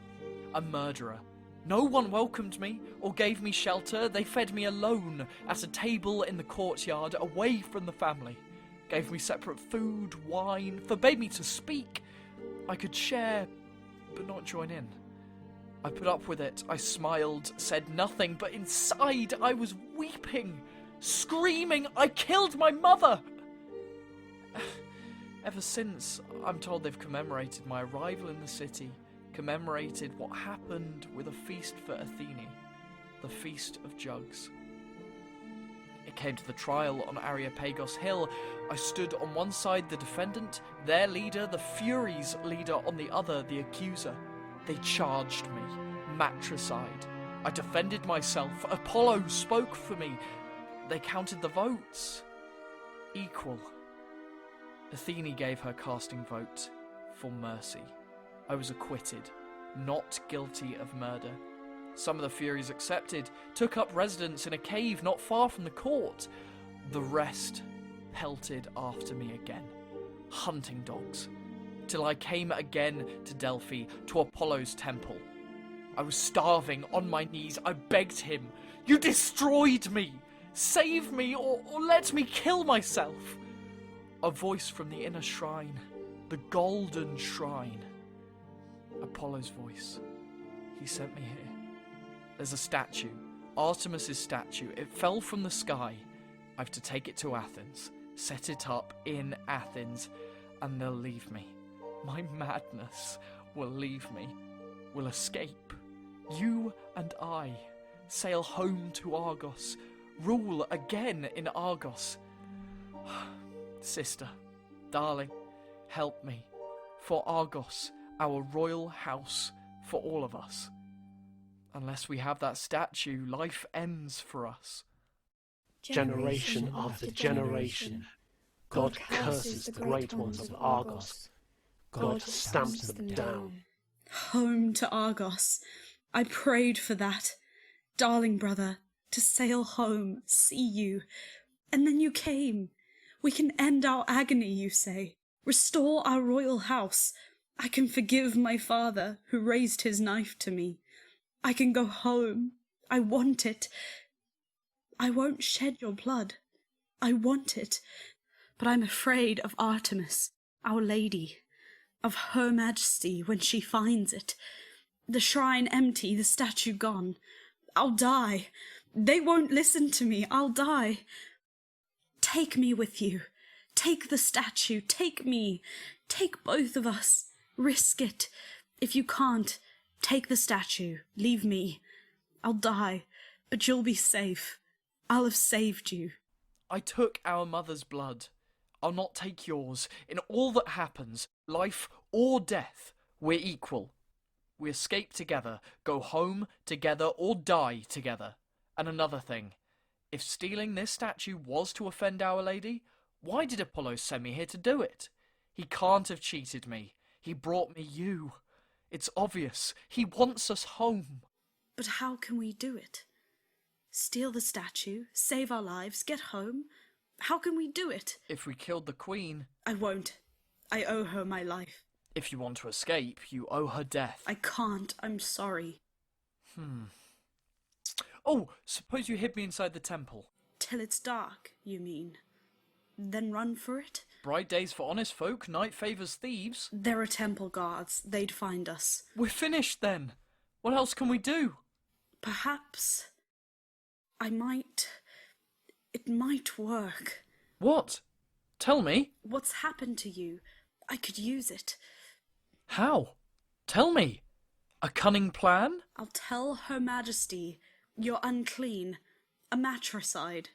a murderer. No one welcomed me or gave me shelter. They fed me alone at a table in the courtyard, away from the family. Gave me separate food, wine, forbade me to speak. I could share, but not join in. I put up with it. I smiled, said nothing, but inside I was weeping, screaming, I killed my mother! Ever since, I'm told they've commemorated my arrival in the city, commemorated what happened with a feast for Athene, the Feast of Jugs. It came to the trial on Areopagos Hill. I stood on one side, the defendant, their leader, the Furies' leader on the other, the accuser. They charged me, matricide. I defended myself. Apollo spoke for me. They counted the votes. Equal. Athene gave her casting vote for mercy. I was acquitted, not guilty of murder. Some of the Furies accepted, took up residence in a cave not far from the court. The rest pelted after me again, hunting dogs, till I came again to Delphi, to Apollo's temple. I was starving, on my knees, I begged him, "You destroyed me! Save me, or let me kill myself!" A voice from the inner shrine, the golden shrine. Apollo's voice. He sent me here. There's a statue, Artemis's statue. It fell from the sky. I've to take it to Athens, set it up in Athens, and they'll leave me. My madness will leave me, will escape. You and I sail home to Argos, rule again in Argos. Sister, darling, help me, for Argos, our royal house, for all of us. Unless we have that statue, life ends for us. Generation after generation, God curses the great ones of Argos. God stamps them down. Home to Argos. I prayed for that. Darling brother, to sail home, see you. And then you came. We can end our agony, you say. Restore our royal house. I can forgive my father, who raised his knife to me. I can go home. I want it. I won't shed your blood. I want it. But I'm afraid of Artemis, our lady, of her majesty when she finds it. The shrine empty, the statue gone. I'll die. They won't listen to me. I'll die. Take me with you. Take the statue. Take me. Take both of us. Risk it. If you can't, take the statue. Leave me. I'll die, but you'll be safe. I'll have saved you. I took our mother's blood. I'll not take yours. In all that happens, life or death, we're equal. We escape together, go home together, or die together. And another thing, if stealing this statue was to offend Our Lady, Why did Apollo send me here to do it? He can't have cheated me. He brought me you. It's obvious. He wants us home. But how can we do it? Steal the statue, save our lives, get home? How can we do it? If we killed the Queen. I won't. I owe her my life. If you want to escape, you owe her death. I can't. I'm sorry. Oh, suppose you hid me inside the temple. Till it's dark, you mean? Then run for it? Bright days for honest folk, night favours thieves. There are temple guards. They'd find us. We're finished then. What else can we do? Perhaps... It might work. What? Tell me. What's happened to you? I could use it. How? Tell me. A cunning plan? I'll tell Her Majesty you're unclean. A matricide.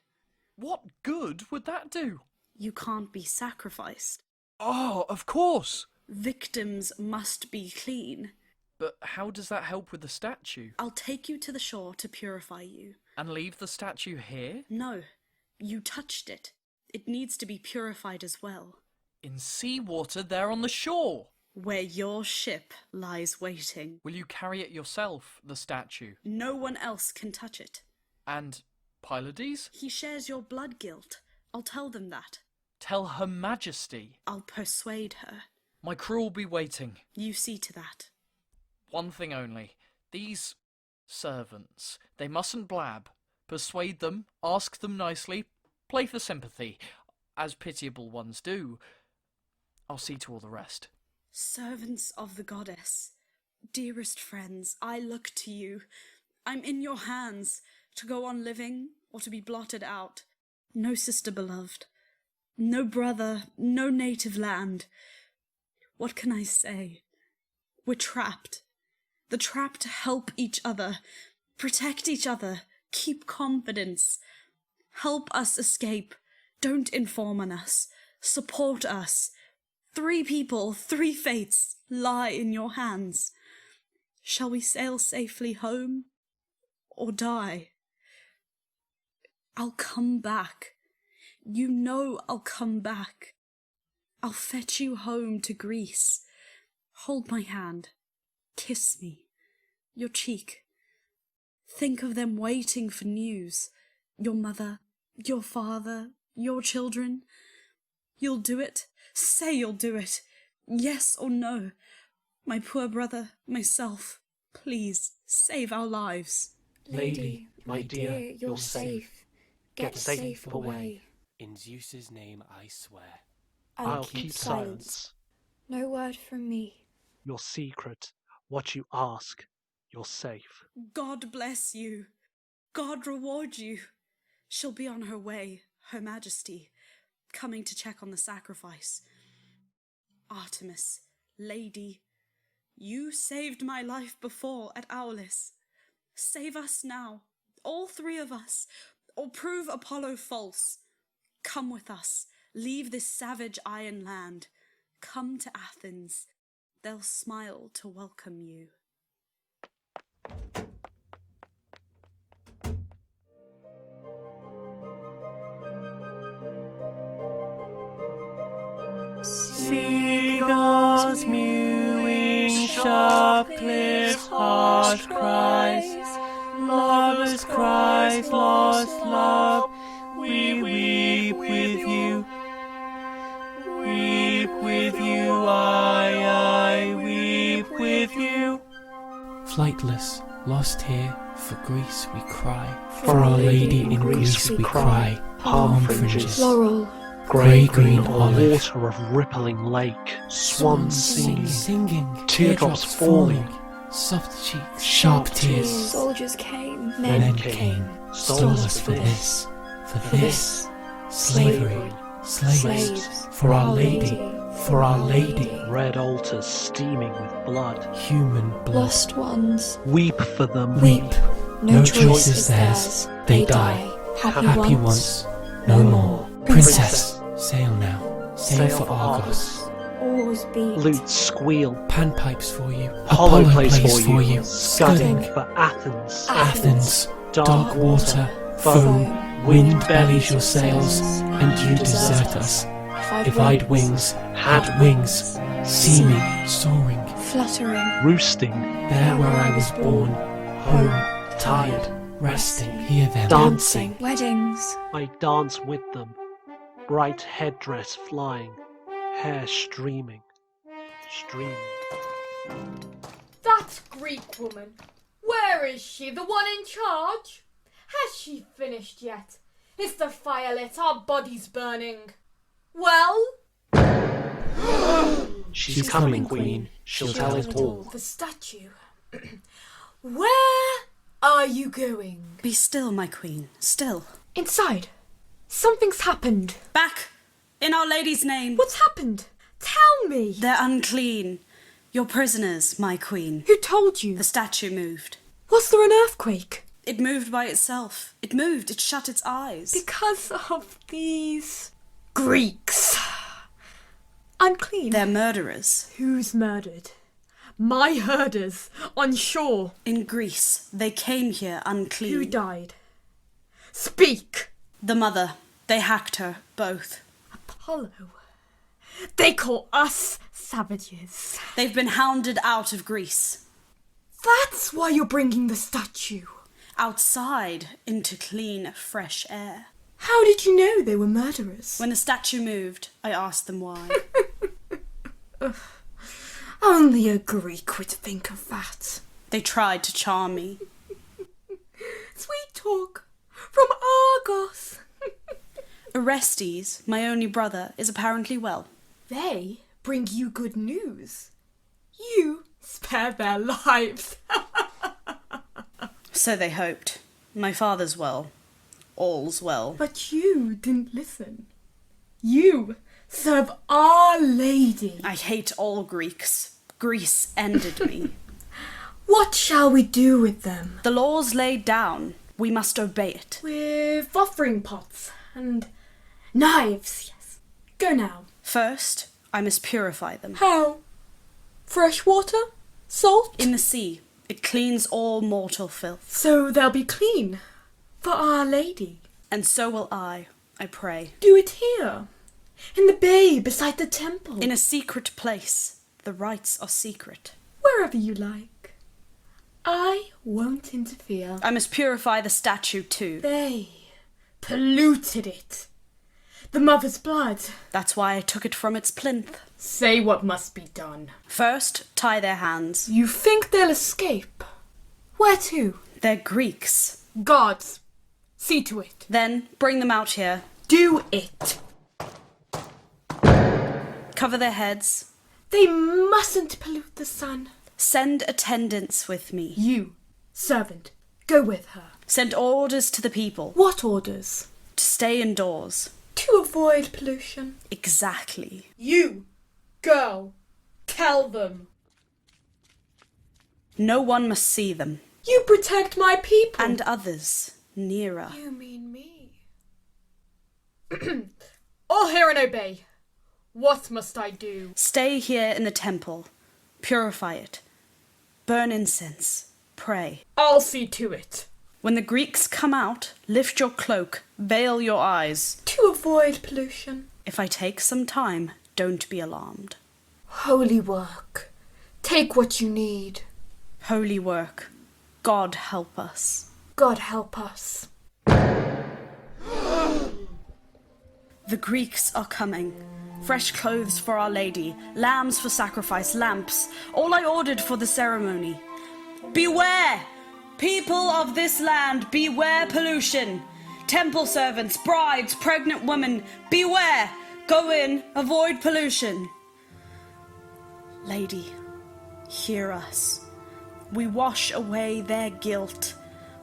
What good would that do? You can't be sacrificed. Oh, of course. Victims must be clean. But how does that help with the statue? I'll take you to the shore to purify you. And leave the statue here? No, you touched it. It needs to be purified as well. In seawater there on the shore? Where your ship lies waiting. Will you carry it yourself, the statue? No one else can touch it. And Pylades? He shares your blood guilt. I'll tell them that. Tell Her Majesty. I'll persuade her. My crew will be waiting. You see to that. One thing only. These servants, they mustn't blab. Persuade them, ask them nicely, play for sympathy, as pitiable ones do. I'll see to all the rest. Servants of the goddess, dearest friends, I look to you. I'm in your hands, to go on living or to be blotted out. No sister beloved, no brother, no native land. What can I say? We're trapped. The trapped help each other, protect each other, keep confidence. Help us escape. Don't inform on us. Support us. 3 people, 3 fates lie in your hands. Shall we sail safely home or die? I'll come back. You know I'll come back. I'll fetch you home to Greece. Hold my hand. Kiss me. Your cheek. Think of them waiting for news. Your mother, your father, your children. You'll do it. Say you'll do it. Yes or no. My poor brother, myself. Please, save our lives. Lady, my dear, you're safe. Get safe away. In Zeus's name I swear. I'll keep silence. No word from me. Your secret, what you ask, you're safe. God bless you. God reward you. She'll be on her way, Her Majesty, coming to check on the sacrifice. Artemis, lady, you saved my life before at Aulis. Save us now, all 3 of us, or prove Apollo false. Come with us, leave this savage iron land. Come to Athens, they'll smile to welcome you. Seagulls mewing, sharp cliffs, harsh cries, lovers' cries, lost love, we weep with you. Weep with you, I weep with you. Flightless, lost here, for Greece we cry. For Our Lady in Greece we cry. Palm fringes, Laurel, grey-green On olive, water of rippling lake, swans singing, teardrops falling, soft cheeks, sharp tears. soldiers came, Men came, stole us for this, slavery, slaves, for Our Lady, for Our Lady. red altars steaming with blood. Human blood, lost ones, Weep for them. weep, no choice is theirs, they die. Happy once, no more. Princess, sail now, sail for Argos. oars beat, Lutes squeal. Panpipes for you, Apollo plays for you. Scudding, For Athens. Athens, dark water, foam, Wind bellies your sails, and you desert us. If I'd wings, had wings, see me soaring, fluttering, roosting, there where I was born, home, tired, resting, hear them dancing. weddings. I dance with them, bright headdress flying, hair streaming. That Greek woman, where is she? The one in charge? Has she finished yet? Is the fire lit? Our bodies burning. Well? She's coming, Queen. She'll tell it all. The statue. Where are you going? Be still, my queen, still. Inside. Something's happened. Back! In Our Lady's name. What's happened? Tell me. They're unclean. You're prisoners, my queen. Who told you? The statue moved. Was there an earthquake? It moved by itself. It moved. It shut its eyes. Because of these Greeks. Unclean. They're murderers. Who's murdered? My herders on shore. In Greece, they came here unclean. Who died? Speak. The mother. They hacked her, both. Apollo. They call us savages. They've been hounded out of Greece. That's why you're bringing the statue. Outside, into clean, fresh air. How did you know they were murderers? When the statue moved, I asked them why. Only a Greek would think of that. They tried to charm me. Sweet talk from Argos. Orestes, my only brother, is apparently well. They bring you good news. You spare their lives. So they hoped. My father's well. All's well. But you didn't listen. You serve Our Lady. I hate all Greeks. Greece ended me. What shall we do with them? The law's laid down. We must obey it. With offering pots and knives, yes. Go now. First, I must purify them. How? Fresh water? Salt? In the sea. It cleans all mortal filth. So they'll be clean. For Our Lady. And so will I pray. Do it here. In the bay beside the temple. In a secret place. The rites are secret. Wherever you like. I won't interfere. I must purify the statue too. They polluted it. The mother's blood. That's why I took it from its plinth. Say what must be done. First, tie their hands. You think they'll escape? Where to? They're Greeks. Gods. See to it. Then, bring them out here. Do it. Cover their heads. They mustn't pollute the sun. Send attendants with me. You, servant, go with her. Send orders to the people. What orders? To stay indoors. To avoid pollution. Exactly. You, girl, tell them. No one must see them. You protect my people. And others nearer. You mean me? All hear and obey. What must I do? Stay here in the temple. Purify it. Burn incense. Pray. I'll see to it. When the Greeks come out, lift your cloak, veil your eyes. To avoid pollution. If I take some time, don't be alarmed. Holy work. Take what you need. Holy work. God help us. God help us. The Greeks are coming. Fresh clothes for Our Lady, lambs for sacrifice, lamps, all I ordered for the ceremony. Beware! People of this land, beware pollution. Temple servants, brides, pregnant women, beware! Go in, avoid pollution. Lady, hear us. We wash away their guilt.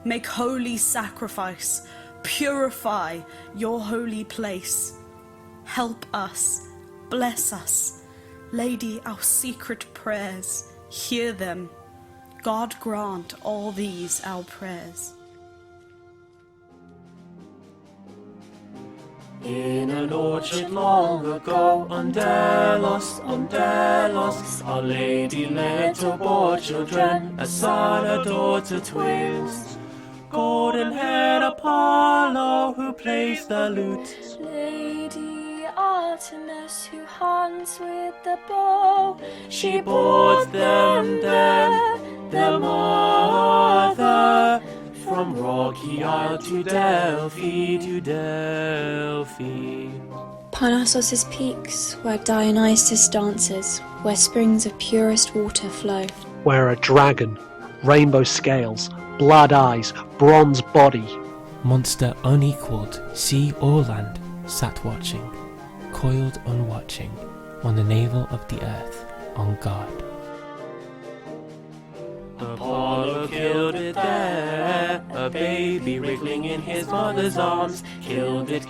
Make holy sacrifice. Purify your holy place. Help us. Bless us. Lady, our secret prayers. Hear them. God grant all these our prayers. In an orchard long ago, on Delos, Our Lady led to bore children, a son, a daughter, twins. Golden-haired Apollo, who plays the lute. Lady Artemis, who hunts with the bow, She brought them the mother, from rocky isle to Delphi. Parnassus' peaks, where Dionysus dances, where springs of purest water flow. Where a dragon, rainbow scales, blood eyes, bronze body, Monster unequalled, sea or land, sat watching, coiled unwatching, on the navel of the earth, on guard. Apollo killed it there, a baby wriggling in his mother's arms. Killed it,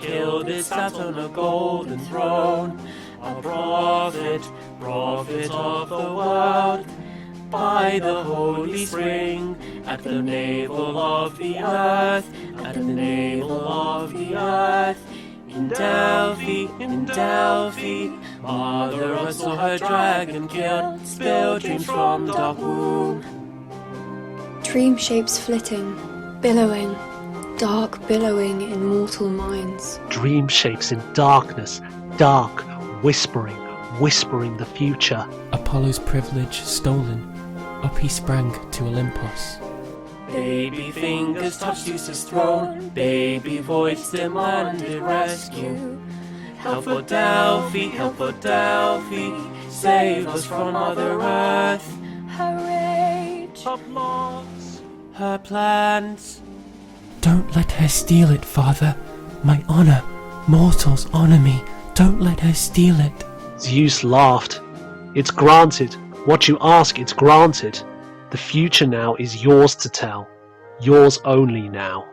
sat on a golden throne. A prophet of the world, by the holy spring, at the navel of the earth, at the navel of the earth. In Delphi, Mother Earth saw her dragon killed, spilled dreams from the dark womb. Dream shapes flitting, billowing, dark billowing in mortal minds. dream shapes in darkness, dark, whispering the future. Apollo's privilege stolen, up he sprang to Olympus. Baby fingers touched Zeus's throne, baby voice demanded rescue. Help for Delphi, save us from Mother Earth. Her rage, Her plans. Don't let her steal it, Father. My honor. Mortals honor me. Don't let her steal it. Zeus laughed. It's granted. What you ask, it's granted. The future now is yours to tell. Yours only now.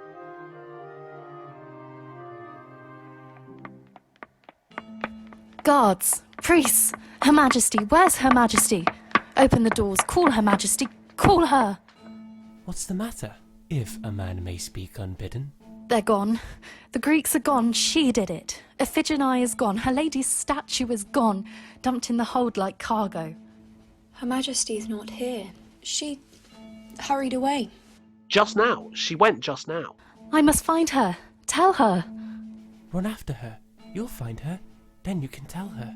Guards, priests, Her Majesty, where's Her Majesty? Open the doors, call Her Majesty, call her. What's the matter? If a man may speak unbidden. They're gone. The Greeks are gone, she did it. Iphigeneia is gone, her lady's statue is gone, dumped in the hold like cargo. Her Majesty's not here. She hurried away. Just now. She went just now. I must find her. Tell her. Run after her. You'll find her. Then you can tell her.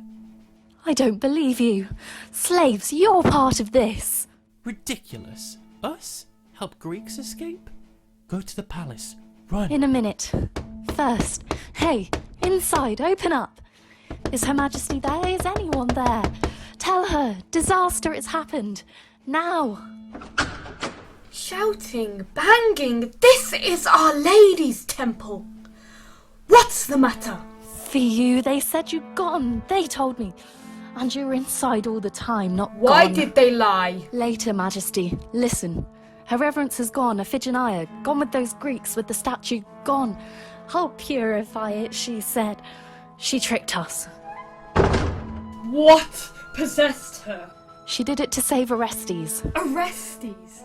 I don't believe you. Slaves, you're part of this. Ridiculous. Us? Help Greeks escape? Go to the palace. Run. In a minute. First, hey, inside, open up. Is Her Majesty there? Is anyone there? Tell her, disaster has happened. Now. Shouting, banging, this is Our Lady's temple. What's the matter? For you, they said you'd gone. They told me. And you were inside all the time, not Why gone. did they lie? Later, Majesty, listen. Her Reverence is gone, Iphigeneia, gone with those Greeks with the statue, gone. I'll purify it, she said. She tricked us. What possessed her? She did it to save Orestes. Orestes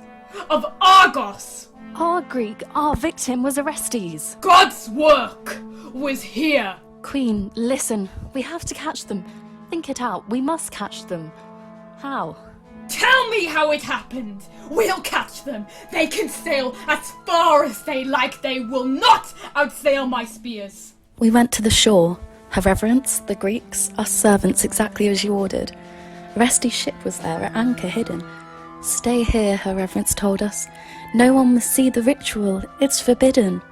of Argos. Our Greek, our victim was Orestes. God's work was here. Queen, listen, we have to catch them. Think it out, we must catch them. How? Tell me how it happened. We'll catch them. They can sail as far as they like. They will not outsail my spears. We went to the shore. Her Reverence, the Greeks, us servants exactly as you ordered. Orestes' ship was there at anchor hidden. Stay here, Her Reverence told us. No one must see the ritual. It's forbidden.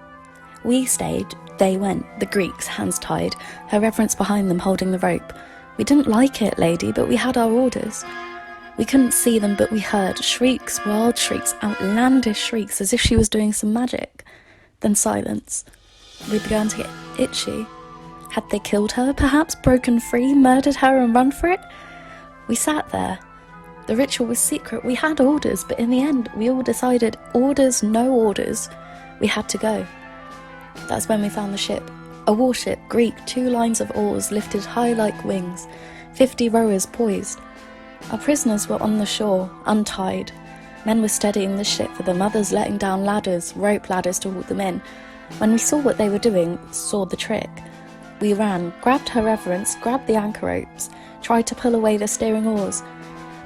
We stayed. They went. The Greeks, hands tied. Her Reverence behind them holding the rope. We didn't like it, lady, but we had our orders. We couldn't see them, but we heard shrieks, wild shrieks, outlandish shrieks, as if she was doing some magic. Then silence. We began to get itchy. Had they killed her, perhaps, broken free, murdered her and run for it? We sat there. The ritual was secret. We had orders, but in the end, we all decided, orders, no orders. We had to go. That's when we found the ship. A warship, Greek, 2 lines of oars lifted high like wings, 50 rowers poised. Our prisoners were on the shore, untied. Men were steadying the ship for them, others letting down ladders, rope ladders to haul them in. When we saw what they were doing, saw the trick, we ran, grabbed Her Reverence, grabbed the anchor ropes, tried to pull away the steering oars.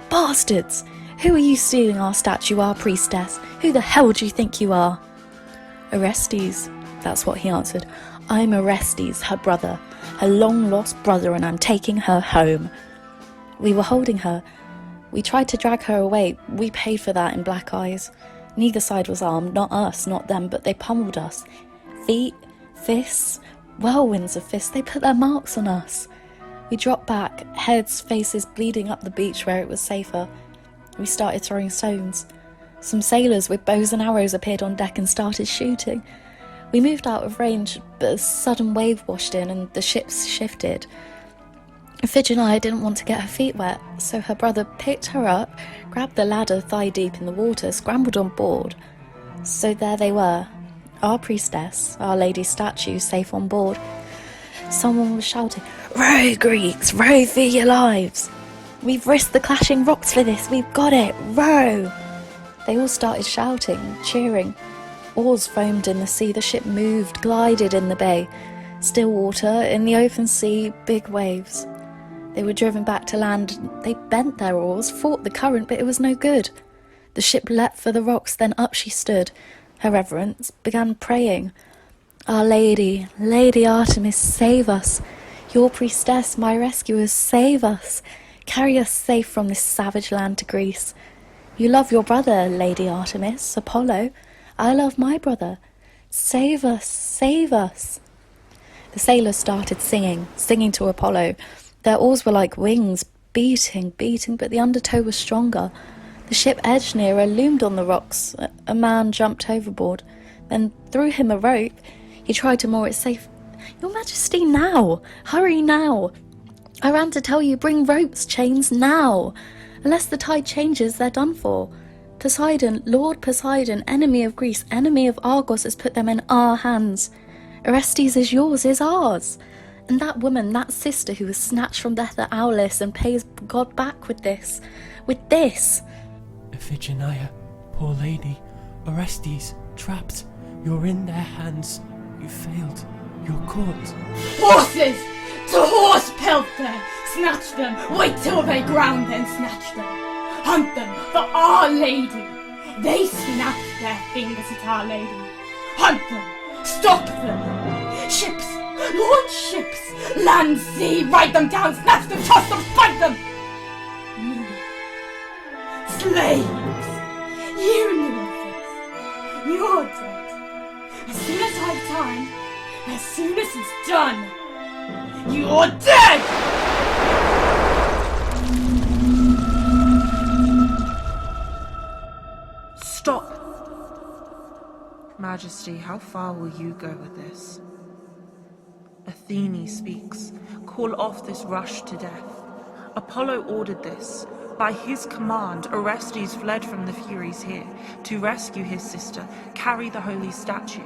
Bastards! Who are you stealing our statue, our priestess? Who the hell do you think you are? Orestes, that's what he answered. I'm Orestes, her brother, her long-lost brother, and I'm taking her home. We were holding her. We tried to drag her away. We paid for that in black eyes. Neither side was armed, not us, not them, but they pummeled us. Feet, fists, whirlwinds of fists, they put their marks on us. We dropped back, heads, faces bleeding up the beach where it was safer. We started throwing stones. Some sailors with bows and arrows appeared on deck and started shooting. We moved out of range, but a sudden wave washed in and the ship shifted. Iphigeneia didn't want to get her feet wet, so her brother picked her up, grabbed the ladder thigh deep in the water, scrambled on board. So there they were, our priestess, Our Lady's statue, safe on board. Someone was shouting, "Row, Greeks, row for your lives! We've risked the clashing rocks for this, we've got it, row!" They all started shouting, cheering. Oars foamed in the sea, the ship moved, glided in the bay. Still water, in the open sea, big waves. They were driven back to land. They bent their oars, fought the current, but it was no good. The ship leapt for the rocks, then up she stood. Her reverence began praying. "Our Lady, Lady Artemis, save us. Your priestess, my rescuers, save us. Carry us safe from this savage land to Greece. You love your brother, Lady Artemis, Apollo. I love my brother. Save us, save us." The sailors started singing to Apollo. Their oars were like wings, beating, but the undertow was stronger. The ship edged nearer, loomed on the rocks. A man jumped overboard, then threw him a rope. He tried to moor it safe. "Your Majesty, now! Hurry now! I ran to tell you, bring ropes, chains, now! Unless the tide changes, they're done for. Poseidon, Lord Poseidon, enemy of Greece, enemy of Argos, has put them in our hands. Orestes is yours, is ours. And that woman, that sister who was snatched from death at Aulis and pays God back with this. Iphigeneia, poor lady, Orestes, trapped. You're in their hands. You failed. You're caught. Horses! To horse pelt them! Snatch them! Wait till they ground, then snatch them! Hunt them for Our Lady! They snapped their fingers at Our Lady! Hunt them! Stop them! Ships! Launch ships! Land, sea! Ride them down! Snatch them! Toss them! Fight them! You! Slaves! You knew of this! You're dead! As soon as I have time, as soon as it's done, you're dead! Stop! Majesty, how far will you go with this? Athene speaks. Call off this rush to death. Apollo ordered this. By his command, Orestes fled from the Furies here to rescue his sister, carry the holy statue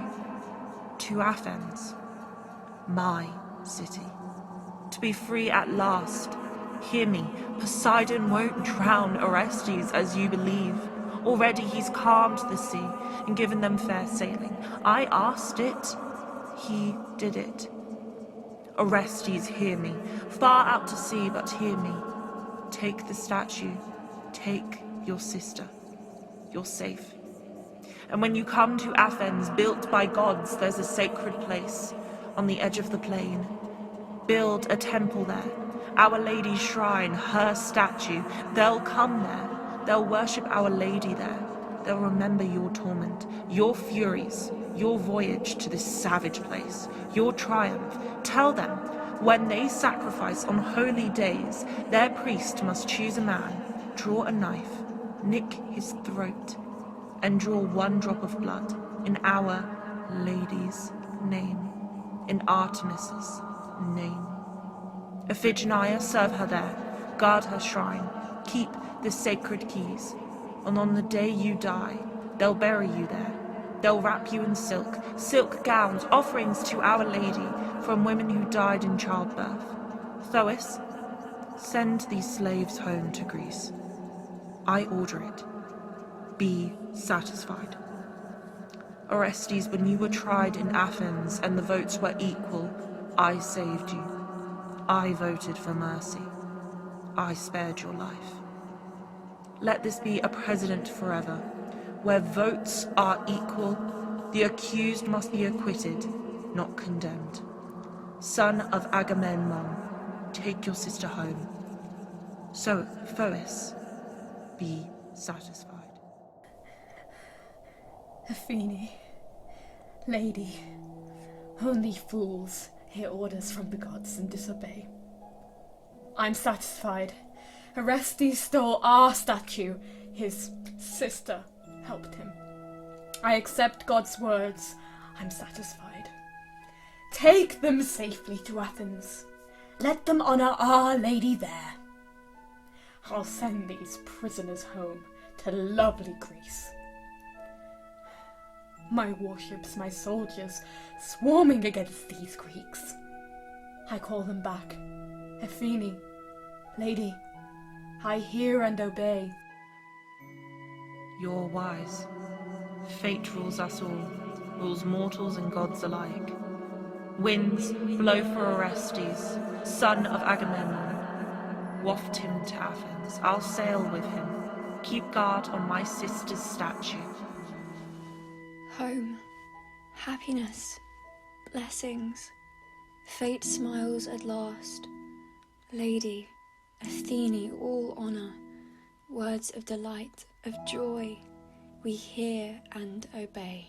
to Athens, my city, to be free at last. Hear me, Poseidon won't drown Orestes as you believe. Already he's calmed the sea and given them fair sailing. I asked it, he did it. Orestes, hear me, far out to sea, but hear me. Take the statue, take your sister. You're safe. And when you come to Athens, built by gods, there's a sacred place on the edge of the plain. Build a temple there, Our Lady's shrine, her statue. They'll come there, they'll worship Our Lady there. They'll remember your torment, your furies, your voyage to this savage place, your triumph. Tell them, when they sacrifice on holy days, their priest must choose a man, draw a knife, nick his throat, and draw one drop of blood in Our Lady's name, in Artemis's name. Iphigeneia, serve her there, guard her shrine, keep the sacred keys, and on the day you die, they'll bury you there. They'll wrap you in silk gowns, offerings to Our Lady from women who died in childbirth. Tauris, send these slaves home to Greece. I order it. Be satisfied. Orestes, when you were tried in Athens and the votes were equal, I saved you. I voted for mercy. I spared your life. Let this be a precedent forever. Where votes are equal, the accused must be acquitted, not condemned. Son of Agamemnon, take your sister home. So, Phois, be satisfied. Athene, lady, only fools hear orders from the gods and disobey. I'm satisfied. Orestes stole our statue. His sister helped him. I accept God's words. I'm satisfied. Take them safely to Athens. Let them honor Our Lady there. I'll send these prisoners home to lovely Greece. My warships, my soldiers, swarming against these Greeks. I call them back. Athene, lady, I hear and obey. You're wise. Fate rules us all, rules mortals and gods alike. Winds blow for Orestes, son of Agamemnon. Waft him to Athens. I'll sail with him. Keep guard on my sister's statue. Home, happiness, blessings. Fate smiles at last. Lady, Athene, all honour. Words of delight, of joy, we hear and obey.